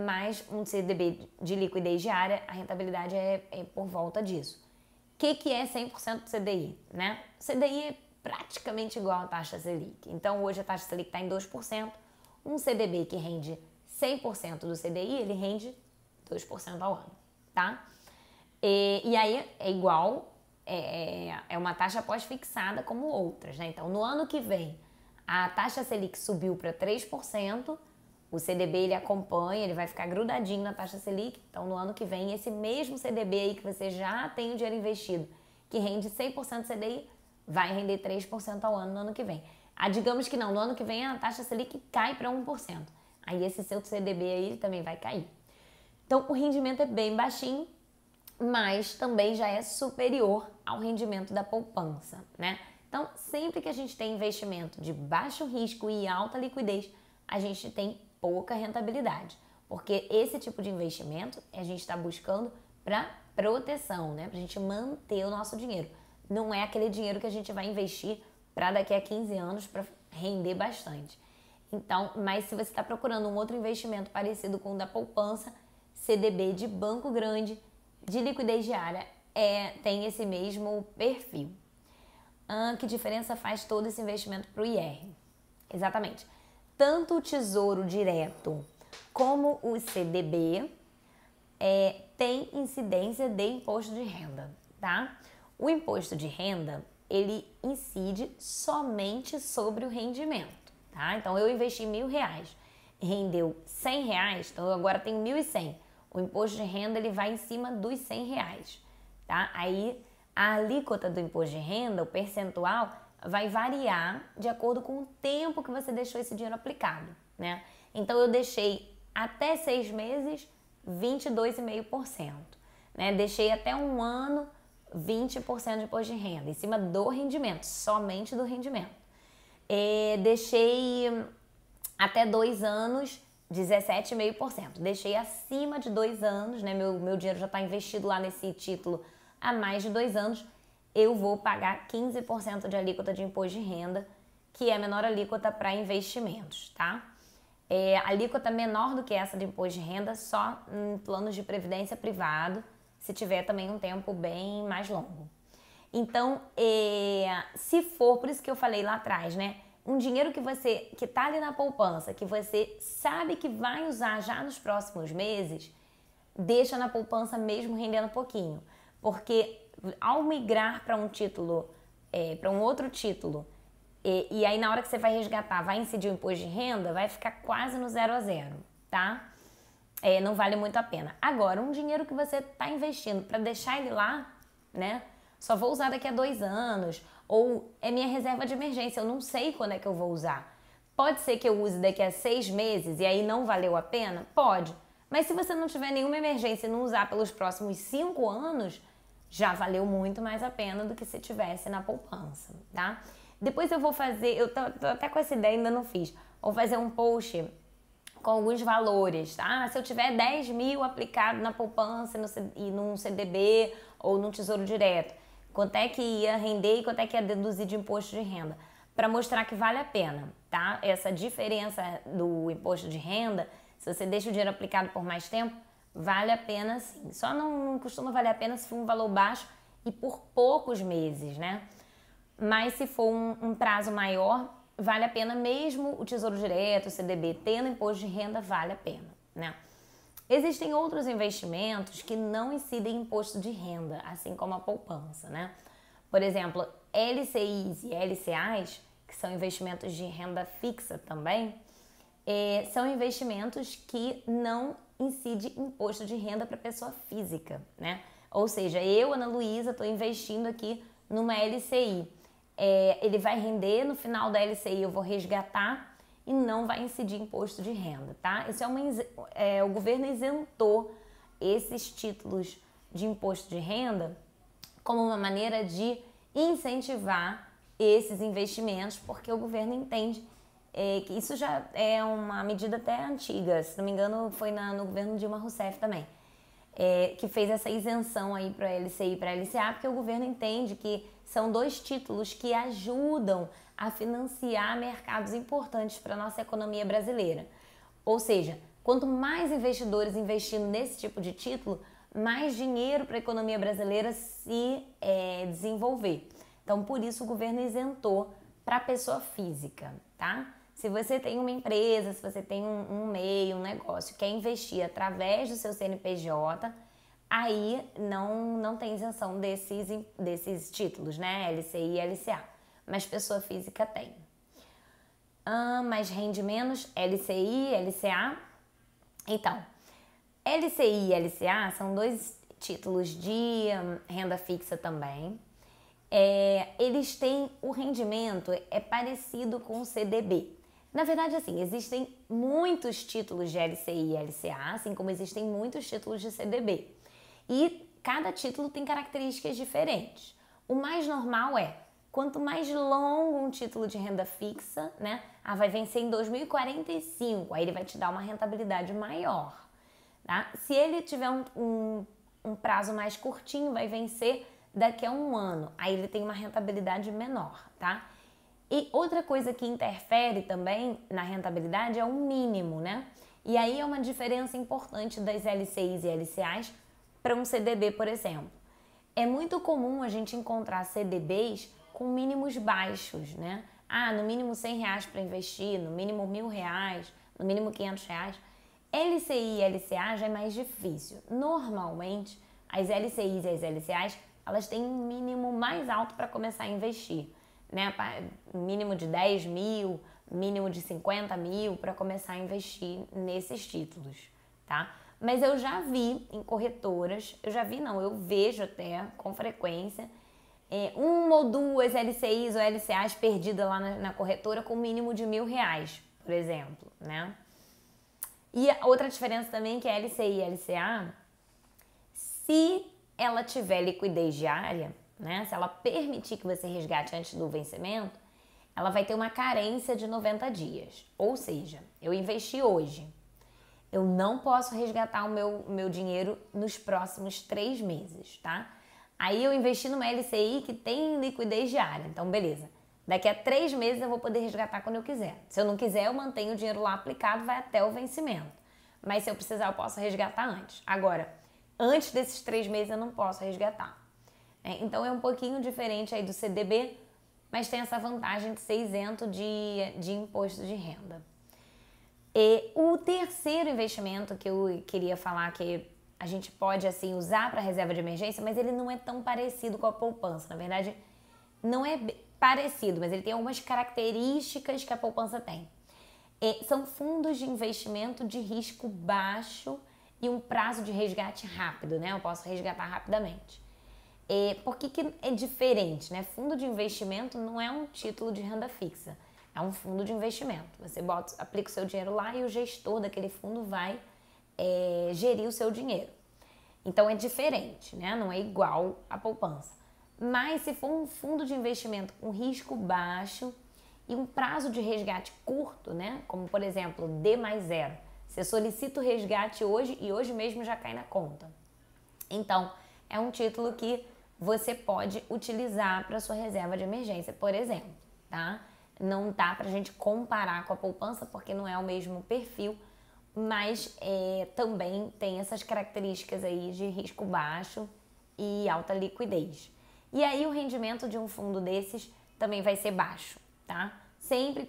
mas um CDB de liquidez diária, a rentabilidade é por volta disso. O que é 100% do CDI, né? O CDI é praticamente igual à taxa Selic. Então, hoje a taxa Selic está em 2%. Um CDB que rende 100% do CDI, ele rende 2% ao ano, tá? E aí é igual, é uma taxa pós-fixada como outras, né? Então, no ano que vem, a taxa Selic subiu para 3%, o CDB ele acompanha, ele vai ficar grudadinho na taxa Selic. Então, no ano que vem, esse mesmo CDB aí que você já tem o dinheiro investido, que rende 100% do CDI, vai render 3% ao ano no ano que vem. Digamos que não, no ano que vem a taxa Selic cai para 1%. Aí esse seu CDB aí também vai cair. Então, o rendimento é bem baixinho, mas também já é superior ao rendimento da poupança, né? Então, sempre que a gente tem investimento de baixo risco e alta liquidez, a gente tem pouca rentabilidade, porque esse tipo de investimento a gente está buscando para proteção, né? Para a gente manter o nosso dinheiro. Não é aquele dinheiro que a gente vai investir para daqui a 15 anos para render bastante. Então, mas se você está procurando um outro investimento parecido com o da poupança, CDB de banco grande, de liquidez diária, tem esse mesmo perfil. Que diferença faz todo esse investimento para o IR? Exatamente. Tanto o Tesouro Direto como o CDB tem incidência de imposto de renda, tá? O imposto de renda, ele incide somente sobre o rendimento, tá? Então, eu investi R$1.000, rendeu R$100, então eu agora tenho 1.100. O imposto de renda, ele vai em cima dos R$100, tá? Aí, a alíquota do imposto de renda, o percentual, vai variar de acordo com o tempo que você deixou esse dinheiro aplicado, né? Então, eu deixei até 6 meses, 22,5%, né? Deixei até um ano, 20% de imposto de renda, em cima do rendimento, somente do rendimento. Deixei até 2 anos, 17,5%. Deixei acima de 2 anos, né? Meu dinheiro já está investido lá nesse título há mais de 2 anos, eu vou pagar 15% de alíquota de imposto de renda, que é a menor alíquota para investimentos, tá? Alíquota menor do que essa de imposto de renda só em planos de previdência privado, se tiver também um tempo bem mais longo. Então, se for, por isso que eu falei lá atrás, né? Um dinheiro que está ali na poupança, que você sabe que vai usar já nos próximos meses, deixa na poupança mesmo rendendo pouquinho. Porque ao migrar para um título, para um outro título, e aí na hora que você vai resgatar, vai incidir o imposto de renda, vai ficar quase no 0 a 0, tá? Não vale muito a pena. Agora, um dinheiro que você está investindo para deixar ele lá, né? Só vou usar daqui a 2 anos, ou é minha reserva de emergência, eu não sei quando é que eu vou usar. Pode ser que eu use daqui a 6 meses e aí não valeu a pena? Pode. Mas se você não tiver nenhuma emergência e não usar pelos próximos 5 anos, já valeu muito mais a pena do que se tivesse na poupança, tá? Depois eu vou fazer, eu tô até com essa ideia, ainda não fiz, vou fazer um post com alguns valores, tá? Se eu tiver 10 mil aplicado na poupança e num CDB ou num Tesouro Direto, quanto é que ia render e quanto é que ia deduzir de imposto de renda? Para mostrar que vale a pena, tá? Essa diferença do imposto de renda, se você deixa o dinheiro aplicado por mais tempo, vale a pena sim. Só não costuma valer a pena se for um valor baixo e por poucos meses, né? Mas se for um prazo maior, vale a pena mesmo o Tesouro Direto, o CDB, tendo imposto de renda, vale a pena, né? Existem outros investimentos que não incidem imposto de renda, assim como a poupança, né? Por exemplo, LCIs e LCAs, que são investimentos de renda fixa também, são investimentos que não incidem imposto de renda para pessoa física, né? Ou seja, eu, Ana Luísa, estou investindo aqui numa LCI. Ele vai render, no final da LCI eu vou resgatar e não vai incidir imposto de renda, tá? Isso o governo isentou esses títulos de imposto de renda como uma maneira de incentivar esses investimentos, porque o governo entende que isso já é uma medida até antiga, se não me engano foi no governo Dilma Rousseff também, que fez essa isenção aí para LCI e para LCA, porque o governo entende que são dois títulos que ajudam a financiar mercados importantes para a nossa economia brasileira. Ou seja, quanto mais investidores investindo nesse tipo de título, mais dinheiro para a economia brasileira se desenvolver. Então, por isso o governo isentou para a pessoa física, tá? Se você tem uma empresa, se você tem um MEI, um negócio, quer investir através do seu CNPJ, aí não tem isenção desses títulos, né? LCI e LCA. Mas pessoa física tem. Mas rende menos LCI, LCA. Então, LCI e LCA são dois títulos de renda fixa também. Eles têm o rendimento parecido com o CDB. Na verdade, assim, existem muitos títulos de LCI e LCA, assim como existem muitos títulos de CDB. E cada título tem características diferentes. O mais normal quanto mais longo um título de renda fixa, né? Vai vencer em 2045, aí ele vai te dar uma rentabilidade maior, tá? Se ele tiver um prazo mais curtinho, vai vencer daqui a um ano, aí ele tem uma rentabilidade menor, tá? E outra coisa que interfere também na rentabilidade é o mínimo, né? E aí é uma diferença importante das LCIs e LCAs para um CDB, por exemplo. É muito comum a gente encontrar CDBs com mínimos baixos, né? No mínimo R$100 para investir, no mínimo R$1.000, no mínimo R$500. LCI e LCA já é mais difícil. Normalmente, as LCIs e as LCAs, elas têm um mínimo mais alto para começar a investir, né? Mínimo de 10 mil, mínimo de 50 mil para começar a investir nesses títulos, tá? Mas eu já vi em corretoras, eu vejo até com frequência, uma ou duas LCIs ou LCAs perdidas lá na corretora com mínimo de R$1.000, por exemplo, né? E a outra diferença também é que a LCI e a LCA, se ela tiver liquidez diária, né? Se ela permitir que você resgate antes do vencimento, ela vai ter uma carência de 90 dias. Ou seja, eu investi hoje, eu não posso resgatar o meu dinheiro nos próximos 3 meses, tá? Aí eu investi numa LCI que tem liquidez diária, então beleza. Daqui a 3 meses eu vou poder resgatar quando eu quiser. Se eu não quiser, eu mantenho o dinheiro lá aplicado, vai até o vencimento. Mas se eu precisar, eu posso resgatar antes. Agora, antes desses 3 meses eu não posso resgatar. Então é um pouquinho diferente aí do CDB, mas tem essa vantagem de ser isento de imposto de renda. E o terceiro investimento que eu queria falar que a gente pode assim usar para reserva de emergência, mas ele não é tão parecido com a poupança. Na verdade, não é parecido, mas ele tem algumas características que a poupança tem. São fundos de investimento de risco baixo e um prazo de resgate rápido, né? Eu posso resgatar rapidamente. Por que é diferente, né? Fundo de investimento não é um título de renda fixa, é um fundo de investimento. Você aplica o seu dinheiro lá e o gestor daquele fundo vai gerir o seu dinheiro. Então é diferente, né? Não é igual à poupança. Mas se for um fundo de investimento com risco baixo e um prazo de resgate curto, né? Como por exemplo, D+0. Você solicita o resgate hoje e hoje mesmo já cai na conta. Então, é um título que você pode utilizar para sua reserva de emergência, por exemplo, tá? Não dá pra gente comparar com a poupança porque não é o mesmo perfil, mas também tem essas características aí de risco baixo e alta liquidez. E aí o rendimento de um fundo desses também vai ser baixo, tá? sempre,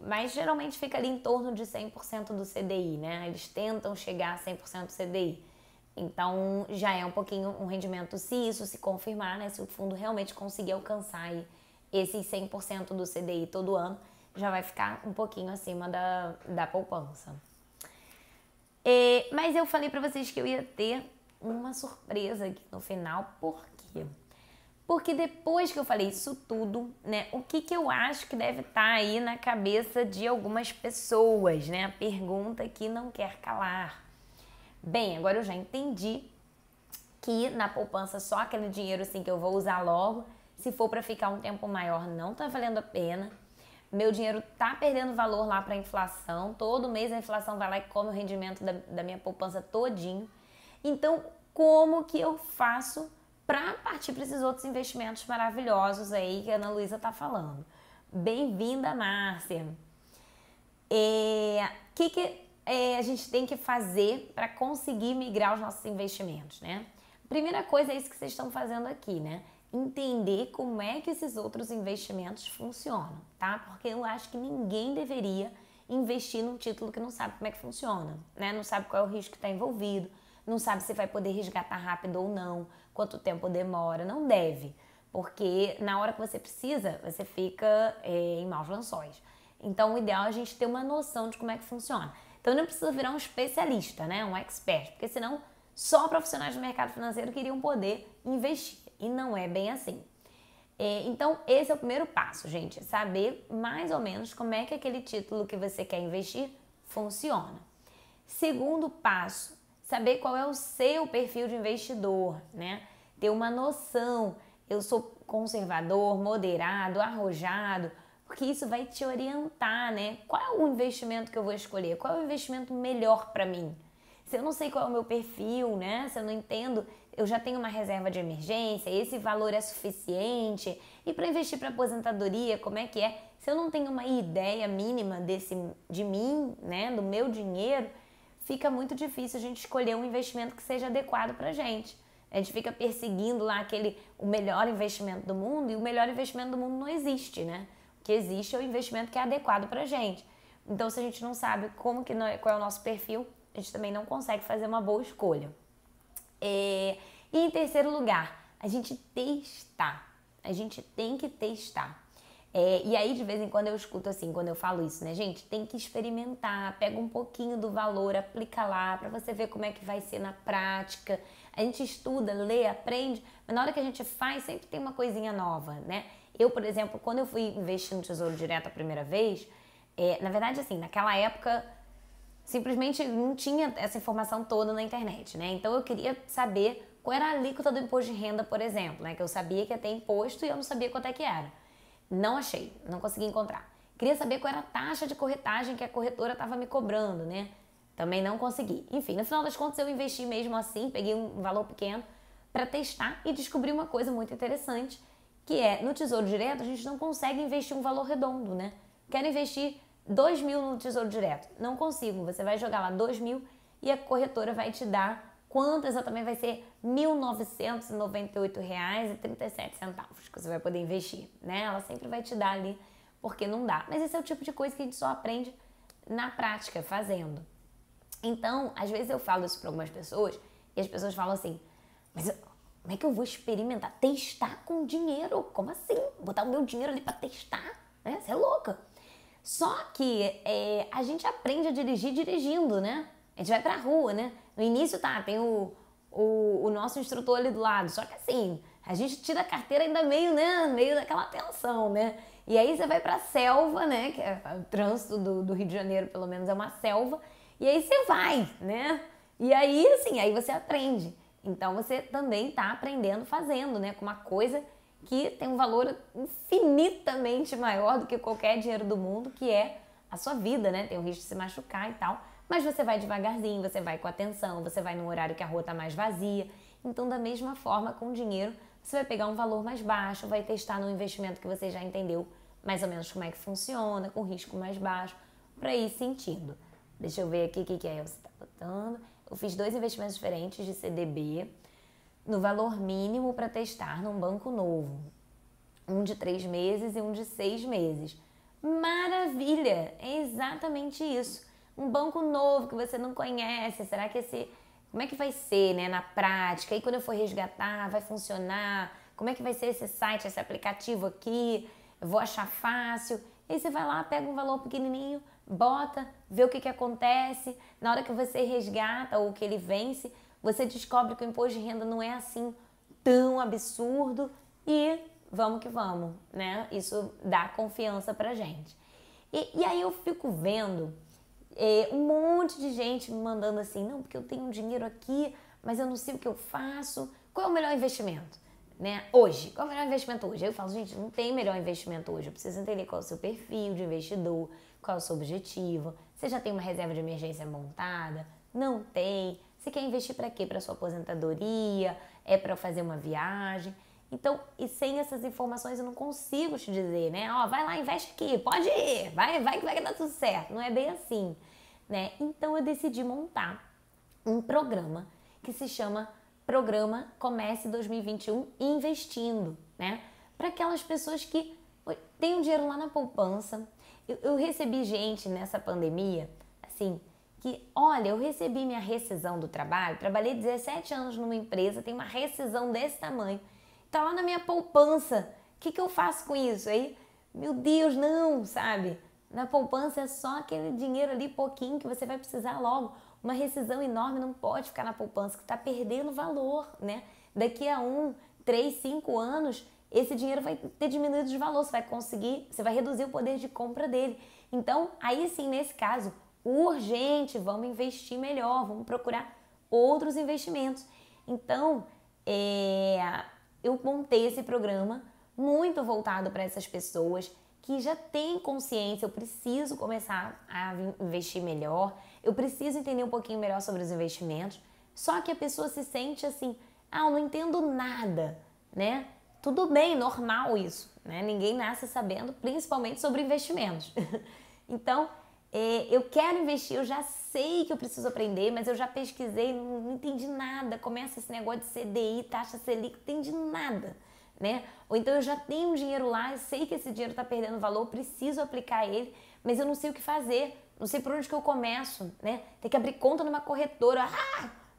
mas geralmente fica ali em torno de 100% do CDI, né? Eles tentam chegar a 100% do CDI. Então, já é um pouquinho um rendimento, se isso se confirmar, né? Se o fundo realmente conseguir alcançar aí esses 100% do CDI todo ano, já vai ficar um pouquinho acima da poupança. Mas eu falei pra vocês que eu ia ter uma surpresa aqui no final. Por quê? Porque depois que eu falei isso tudo, né, o que eu acho que deve estar aí na cabeça de algumas pessoas, né? A pergunta que não quer calar. Bem, agora eu já entendi que na poupança só aquele dinheiro assim que eu vou usar logo, se for para ficar um tempo maior, não tá valendo a pena. Meu dinheiro tá perdendo valor lá para a inflação. Todo mês a inflação vai lá e come o rendimento da minha poupança todinho. Então, como que eu faço para partir para esses outros investimentos maravilhosos aí que a Ana Luísa tá falando? Bem-vinda, Márcia. Que a gente tem que fazer para conseguir migrar os nossos investimentos, né? Primeira coisa é isso que vocês estão fazendo aqui, né? Entender como é que esses outros investimentos funcionam, tá? Porque eu acho que ninguém deveria investir num título que não sabe como é que funciona, né? Não sabe qual é o risco que está envolvido, não sabe se vai poder resgatar rápido ou não, quanto tempo demora, não deve, porque na hora que você precisa, você fica em maus lençóis. Então, o ideal é a gente ter uma noção de como é que funciona. Então, não precisa virar um especialista, né? Um expert, porque senão só profissionais do mercado financeiro queriam poder investir. E não é bem assim. Então, esse é o primeiro passo, gente. Saber mais ou menos como é que aquele título que você quer investir funciona. Segundo passo, saber qual é o seu perfil de investidor, né? Ter uma noção. Eu sou conservador, moderado, arrojado, porque isso vai te orientar, né? Qual é o investimento que eu vou escolher? Qual é o investimento melhor para mim? Se eu não sei qual é o meu perfil, né? Se eu não entendo, eu já tenho uma reserva de emergência, esse valor é suficiente. E para investir para aposentadoria, como é que é? Se eu não tenho uma ideia mínima de mim, né? Do meu dinheiro, fica muito difícil a gente escolher um investimento que seja adequado para a gente. A gente fica perseguindo lá o melhor investimento do mundo, e o melhor investimento do mundo não existe, né? O que existe é o investimento que é adequado para a gente. Então, se a gente não sabe qual é o nosso perfil, a gente também não consegue fazer uma boa escolha. E em terceiro lugar, a gente testar. A gente tem que testar. E aí, de vez em quando eu escuto assim, quando eu falo isso, né, gente? Tem que experimentar, pega um pouquinho do valor, aplica lá, pra você ver como é que vai ser na prática. A gente estuda, lê, aprende, mas na hora que a gente faz, sempre tem uma coisinha nova, né? Eu, por exemplo, quando eu fui investir no Tesouro Direto a primeira vez, na verdade, assim, naquela época, simplesmente não tinha essa informação toda na internet, né? Então eu queria saber qual era a alíquota do imposto de renda, por exemplo, né? Que eu sabia que ia ter imposto e eu não sabia quanto é que era. Não achei, não consegui encontrar. Queria saber qual era a taxa de corretagem que a corretora estava me cobrando, né? Também não consegui. Enfim, no final das contas eu investi mesmo assim, peguei um valor pequeno para testar e descobri uma coisa muito interessante, que no Tesouro Direto a gente não consegue investir um valor redondo, né? Quero investir 2 mil no Tesouro Direto. Não consigo. Você vai jogar lá 2 mil e a corretora vai te dar quanto exatamente vai ser R$ 1.998,37 que você vai poder investir, né? Ela sempre vai te dar ali, porque não dá. Mas esse é o tipo de coisa que a gente só aprende na prática, fazendo. Então, às vezes eu falo isso para algumas pessoas e as pessoas falam assim, mas como é que eu vou experimentar? Testar com dinheiro? Como assim? Botar o meu dinheiro ali para testar? Né? Você é louca. Só que a gente aprende a dirigir dirigindo, né? A gente vai pra rua, né? No início tem o nosso instrutor ali do lado, só que assim, a gente tira a carteira ainda meio, né? Meio daquela tensão, né? E aí você vai pra selva, né? Que é o trânsito do Rio de Janeiro, pelo menos, é uma selva. E aí você vai, né? E aí, assim, aí você aprende. Então você também tá aprendendo fazendo, né? Com uma coisa que tem um valor infinitamente maior do que qualquer dinheiro do mundo, que é a sua vida, né? Tem o risco de se machucar e tal, mas você vai devagarzinho, você vai com atenção, você vai num horário que a rua tá mais vazia. Então, da mesma forma, com o dinheiro, você vai pegar um valor mais baixo, vai testar no investimento que você já entendeu mais ou menos como é que funciona, com risco mais baixo, para ir sentindo. Deixa eu ver aqui o que é você tá botando. Eu fiz 2 investimentos diferentes de CDB, no valor mínimo para testar num banco novo. Um de 3 meses e um de 6 meses. Maravilha! É exatamente isso. Um banco novo que você não conhece, será que como é que vai ser, né, na prática? E quando eu for resgatar, vai funcionar? Como é que vai ser esse site, esse aplicativo aqui? Eu vou achar fácil? E aí você vai lá, pega um valor pequenininho, bota, vê o que acontece. Na hora que você resgata ou que ele vence, você descobre que o imposto de renda não é assim tão absurdo e vamos que vamos, né? Isso dá confiança pra gente. E aí eu fico vendo um monte de gente me mandando assim, não, porque eu tenho um dinheiro aqui, mas eu não sei o que eu faço. Qual é o melhor investimento? Né? Hoje, qual é o melhor investimento hoje? Aí eu falo, gente, não tem melhor investimento hoje. Eu preciso entender qual é o seu perfil de investidor, qual é o seu objetivo. Você já tem uma reserva de emergência montada? Não tem. Você quer investir para quê? Para sua aposentadoria? É para fazer uma viagem? Então, e sem essas informações eu não consigo te dizer, né? Ó, vai lá, investe aqui, pode ir, vai que vai dar tudo certo. Não é bem assim, né? Então eu decidi montar um programa que se chama Programa Comece 2021 Investindo, né? Para aquelas pessoas que têm um dinheiro lá na poupança. Eu recebi gente nessa pandemia, assim, que, olha, eu recebi minha rescisão do trabalho, trabalhei 17 anos numa empresa, tem uma rescisão desse tamanho, tá lá na minha poupança, o que eu faço com isso? Aí, meu Deus, não, sabe? Na poupança é só aquele dinheiro ali, pouquinho, que você vai precisar logo. Uma rescisão enorme não pode ficar na poupança, que está perdendo valor, né? Daqui a 1, 3, 5 anos, esse dinheiro vai ter diminuído de valor, você vai reduzir o poder de compra dele. Então, aí sim, nesse caso, urgente, vamos investir melhor, vamos procurar outros investimentos. Então, eu montei esse programa muito voltado para essas pessoas que já têm consciência, eu preciso começar a investir melhor, eu preciso entender um pouquinho melhor sobre os investimentos, só que a pessoa se sente assim, eu não entendo nada, né? Tudo bem, normal isso, né? Ninguém nasce sabendo, principalmente sobre investimentos. Então, eu quero investir, eu já sei que eu preciso aprender, mas eu já pesquisei, não entendi nada. Começa esse negócio de CDI, taxa Selic, não entendi nada, né? Ou então eu já tenho um dinheiro lá, eu sei que esse dinheiro está perdendo valor, preciso aplicar ele, mas eu não sei o que fazer, não sei por onde que eu começo, né? Tem que abrir conta numa corretora,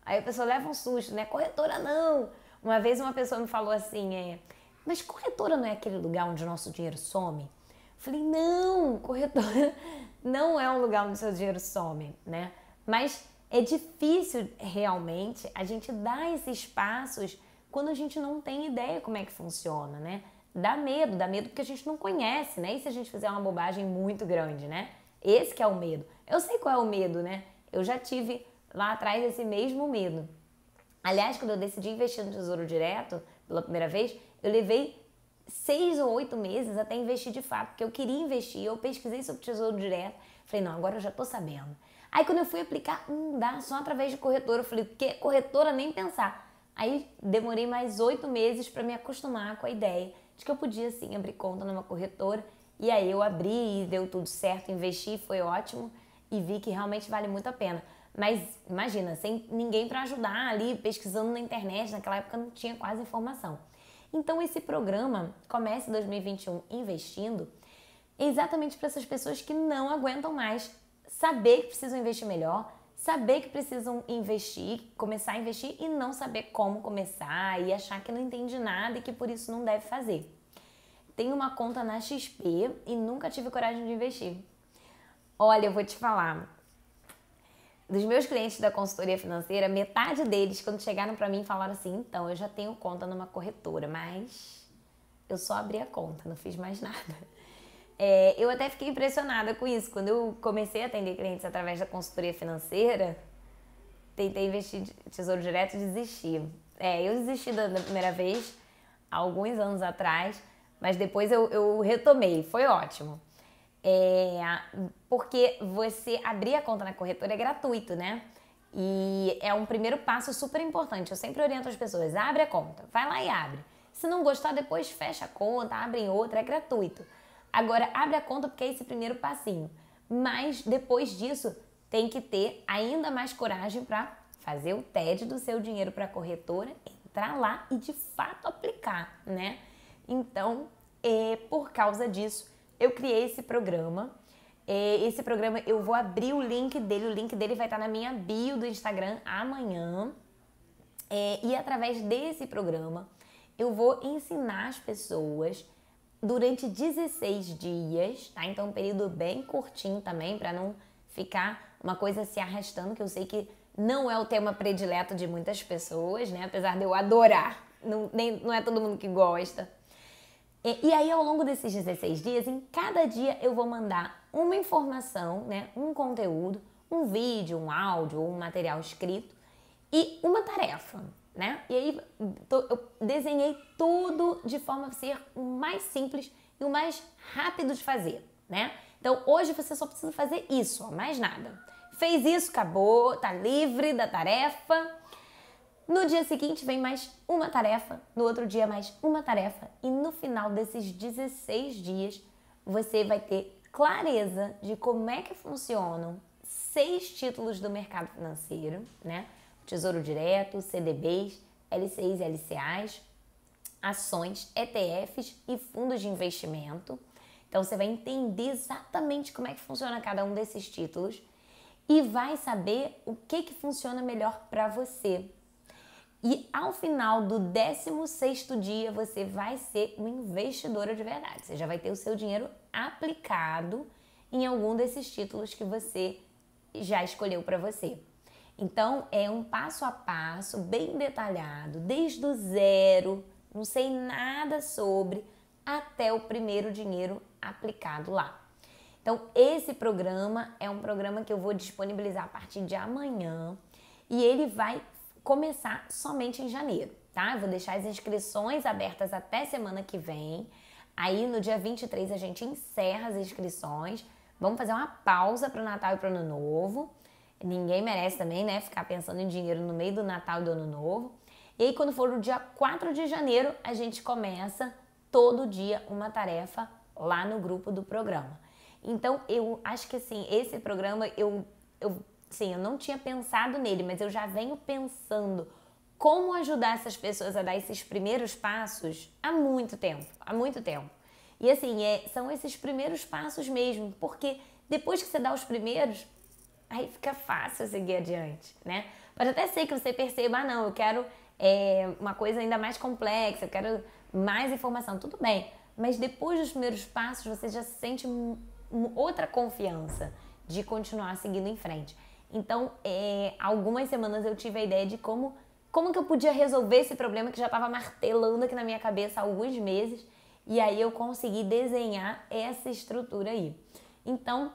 aí a pessoa leva um susto, né? Corretora não! Uma vez uma pessoa me falou assim, mas corretora não é aquele lugar onde o nosso dinheiro some? Eu falei, não, corretora não é um lugar onde o seu dinheiro some, né? Mas é difícil realmente a gente dar esses passos quando a gente não tem ideia como é que funciona, né? Dá medo porque a gente não conhece, né? E se a gente fizer uma bobagem muito grande, né? Esse que é o medo. Eu sei qual é o medo, né? Eu já tive lá atrás esse mesmo medo. Aliás, quando eu decidi investir no Tesouro Direto pela primeira vez, eu levei 6 ou 8 meses até investir de fato, porque eu queria investir, eu pesquisei sobre Tesouro Direto, falei, não, agora eu já tô sabendo. Aí quando eu fui aplicar, dá só através de corretora, eu falei, que corretora nem pensar. Aí demorei mais 8 meses para me acostumar com a ideia de que eu podia sim abrir conta numa corretora, e aí eu abri e deu tudo certo, investi, foi ótimo e vi que realmente vale muito a pena. Mas imagina, sem ninguém para ajudar ali, pesquisando na internet, naquela época não tinha quase informação. Então esse programa Comece 2021 Investindo é exatamente para essas pessoas que não aguentam mais saber que precisam investir melhor, saber que precisam investir, começar a investir e não saber como começar e achar que não entende nada e que por isso não deve fazer. Tenho uma conta na XP e nunca tive coragem de investir. Olha, eu vou te falar, dos meus clientes da consultoria financeira, metade deles, quando chegaram para mim, falaram assim, então, eu já tenho conta numa corretora, mas eu só abri a conta, não fiz mais nada. Eu até fiquei impressionada com isso. Quando eu comecei a atender clientes através da consultoria financeira, tentei investir em Tesouro Direto e desisti. Eu desisti da primeira vez, há alguns anos atrás, mas depois eu retomei, foi ótimo. Porque você abrir a conta na corretora é gratuito, né? E é um primeiro passo super importante. Eu sempre oriento as pessoas, abre a conta, vai lá e abre. Se não gostar, depois fecha a conta, abre em outra, é gratuito. Agora, abre a conta porque é esse primeiro passinho. Mas depois disso, tem que ter ainda mais coragem para fazer o TED do seu dinheiro para a corretora, entrar lá e de fato aplicar, né? Então, por causa disso, eu criei esse programa. Esse programa eu vou abrir o link dele vai estar na minha bio do Instagram amanhã. E através desse programa eu vou ensinar as pessoas durante 16 dias, tá? Então um período bem curtinho também, para não ficar uma coisa se arrastando, que eu sei que não é o tema predileto de muitas pessoas, né? Apesar de eu adorar, não é todo mundo que gosta. E aí, ao longo desses 16 dias, em cada dia eu vou mandar uma informação, né? Um conteúdo, um vídeo, um áudio ou um material escrito e uma tarefa, né? E aí eu desenhei tudo de forma a ser o mais simples e o mais rápido de fazer, né? Então, hoje você só precisa fazer isso, ó, mais nada. Fez isso, acabou, tá livre da tarefa. No dia seguinte vem mais uma tarefa, no outro dia mais uma tarefa e no final desses 16 dias você vai ter clareza de como é que funcionam 6 títulos do mercado financeiro, né? Tesouro Direto, CDBs, LCIs e LCAs, ações, ETFs e fundos de investimento. Então você vai entender exatamente como é que funciona cada um desses títulos e vai saber o que funciona melhor para você. E ao final do 16º dia, você vai ser uma investidora de verdade. Você já vai ter o seu dinheiro aplicado em algum desses títulos que você já escolheu para você. Então, é um passo a passo, bem detalhado, desde o zero, não sei nada sobre, até o primeiro dinheiro aplicado lá. Então, esse programa é um programa que eu vou disponibilizar a partir de amanhã e ele vai começar somente em janeiro, tá? Eu vou deixar as inscrições abertas até semana que vem. Aí no dia 23 a gente encerra as inscrições. Vamos fazer uma pausa para o Natal e para o Ano Novo. Ninguém merece também, né? Ficar pensando em dinheiro no meio do Natal e do Ano Novo. E aí quando for o dia 4 de janeiro, a gente começa todo dia uma tarefa lá no grupo do programa. Então eu acho que assim, esse programa Sim, eu não tinha pensado nele, mas eu já venho pensando como ajudar essas pessoas a dar esses primeiros passos há muito tempo, E assim, são esses primeiros passos mesmo, porque depois que você dá os primeiros, aí fica fácil seguir adiante, né? Pode até ser que você perceba, não, eu quero uma coisa ainda mais complexa, eu quero mais informação, tudo bem. Mas depois dos primeiros passos, você já sente outra confiança de continuar seguindo em frente. Então, algumas semanas eu tive a ideia de como que eu podia resolver esse problema que já estava martelando aqui na minha cabeça há alguns meses. E aí eu consegui desenhar essa estrutura aí. Então,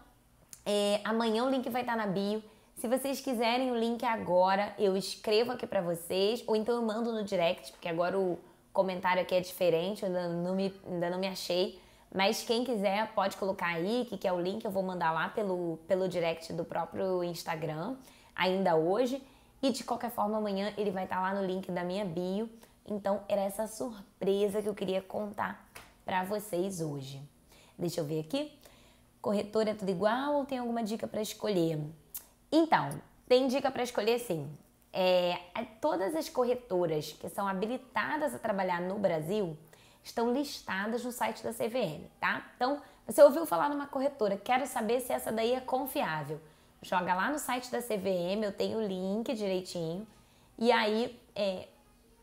amanhã o link vai estar na bio. Se vocês quiserem o link agora, eu escrevo aqui pra vocês. Ou então eu mando no direct, porque agora o comentário aqui é diferente, eu ainda não me achei. Mas quem quiser pode colocar aí, que é o link, eu vou mandar lá pelo direct do próprio Instagram, ainda hoje. E de qualquer forma, amanhã ele vai estar lá no link da minha bio. Então, era essa surpresa que eu queria contar pra vocês hoje. Deixa eu ver aqui. Corretora é tudo igual ou tem alguma dica para escolher? Então, tem dica para escolher sim. Todas as corretoras que são habilitadas a trabalhar no Brasil estão listadas no site da CVM, tá? Então, você ouviu falar numa corretora, quero saber se essa daí é confiável. Joga lá no site da CVM, eu tenho o link direitinho. E aí,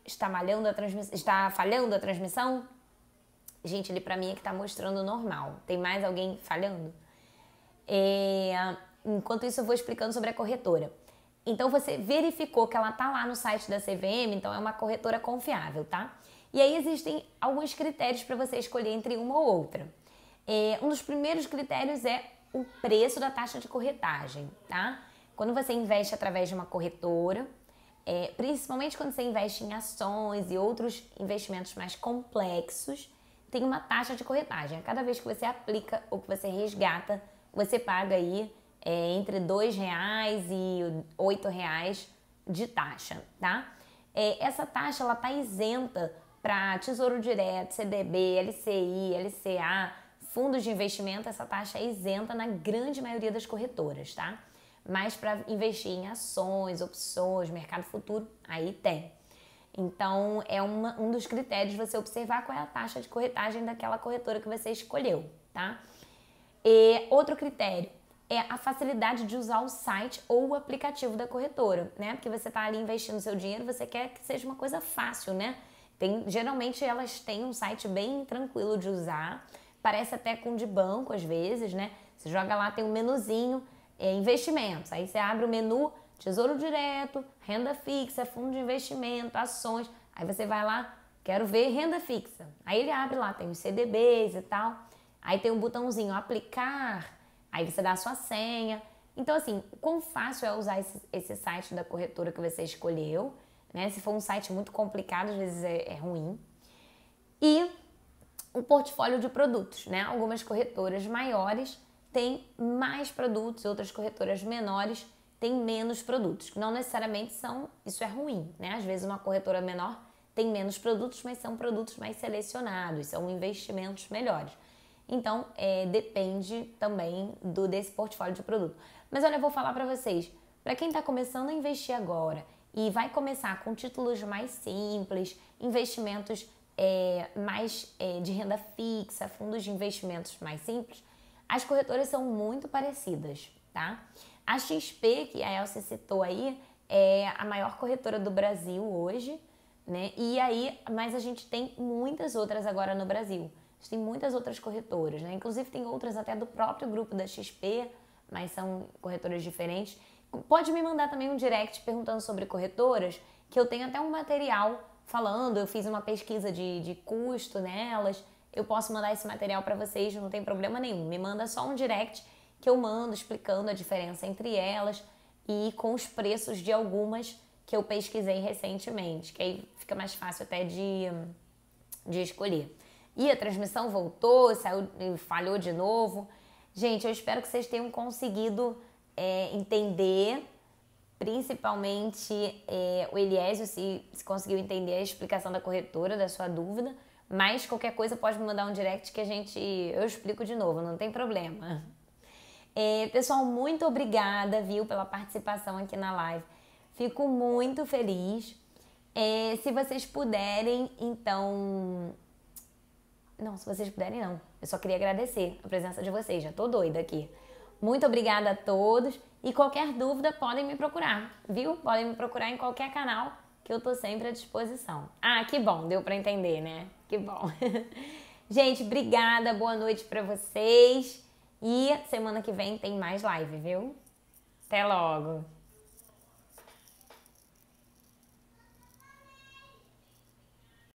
está falhando a transmissão? Gente, ele pra mim é que tá mostrando normal. Tem mais alguém falhando? Enquanto isso, eu vou explicando sobre a corretora. Então, você verificou que ela tá lá no site da CVM, então é uma corretora confiável, tá? E aí existem alguns critérios para você escolher entre uma ou outra. Um dos primeiros critérios é o preço da taxa de corretagem, tá? Quando você investe através de uma corretora, principalmente quando você investe em ações e outros investimentos mais complexos, tem uma taxa de corretagem. A cada vez que você aplica ou que você resgata, você paga aí entre R$2 e R$8 de taxa, tá? Essa taxa ela tá isenta para Tesouro Direto, CDB, LCI, LCA, fundos de investimento, essa taxa é isenta na grande maioria das corretoras, tá? Mas para investir em ações, opções, mercado futuro, aí tem. Então, é um dos critérios você observar qual é a taxa de corretagem daquela corretora que você escolheu, tá? E outro critério é a facilidade de usar o site ou o aplicativo da corretora, né? Porque você está ali investindo seu dinheiro, você quer que seja uma coisa fácil, né? Geralmente elas têm um site bem tranquilo de usar, parece até com de banco às vezes, né? Você joga lá, tem um menuzinho, investimentos, aí você abre o menu Tesouro Direto, renda fixa, fundo de investimento, ações, aí você vai lá, quero ver renda fixa, aí ele abre lá, tem os CDBs e tal, aí tem um botãozinho aplicar, aí você dá a sua senha. Então assim, quão fácil é usar esse site da corretora que você escolheu, né? Se for um site muito complicado, às vezes é ruim. E o portfólio de produtos, né? Algumas corretoras maiores têm mais produtos, outras corretoras menores têm menos produtos. Não necessariamente isso é ruim, né? Às vezes uma corretora menor tem menos produtos, mas são produtos mais selecionados, são investimentos melhores. Então, depende também desse portfólio de produto. Mas olha, eu vou falar para vocês, para quem está começando a investir agora e vai começar com títulos mais simples, investimentos mais de renda fixa, fundos de investimentos mais simples, as corretoras são muito parecidas, tá? A XP, que a Elcia citou aí, é a maior corretora do Brasil hoje, né? E aí, mas a gente tem muitas outras agora no Brasil. A gente tem muitas outras corretoras, né? Inclusive tem outras até do próprio grupo da XP, mas são corretoras diferentes. Pode me mandar também um direct perguntando sobre corretoras, que eu tenho até um material falando, eu fiz uma pesquisa de custo nelas, eu posso mandar esse material para vocês, não tem problema nenhum. Me manda só um direct que eu mando explicando a diferença entre elas e com os preços de algumas que eu pesquisei recentemente, que aí fica mais fácil até de escolher. E a transmissão voltou, falhou de novo. Gente, eu espero que vocês tenham conseguido entender, principalmente o Eliésio, se conseguiu entender a explicação da corretora, da sua dúvida. Mas qualquer coisa pode me mandar um direct que eu explico de novo, não tem problema. Pessoal, muito obrigada, viu, pela participação aqui na live. Fico muito feliz. Se vocês puderem, então... Não, se vocês puderem, não. Eu só queria agradecer a presença de vocês, já tô doida aqui. Muito obrigada a todos. E qualquer dúvida, podem me procurar, viu? Podem me procurar em qualquer canal, que eu tô sempre à disposição. Ah, que bom, deu pra entender, né? Que bom. Gente, obrigada, boa noite pra vocês. E semana que vem tem mais live, viu? Até logo!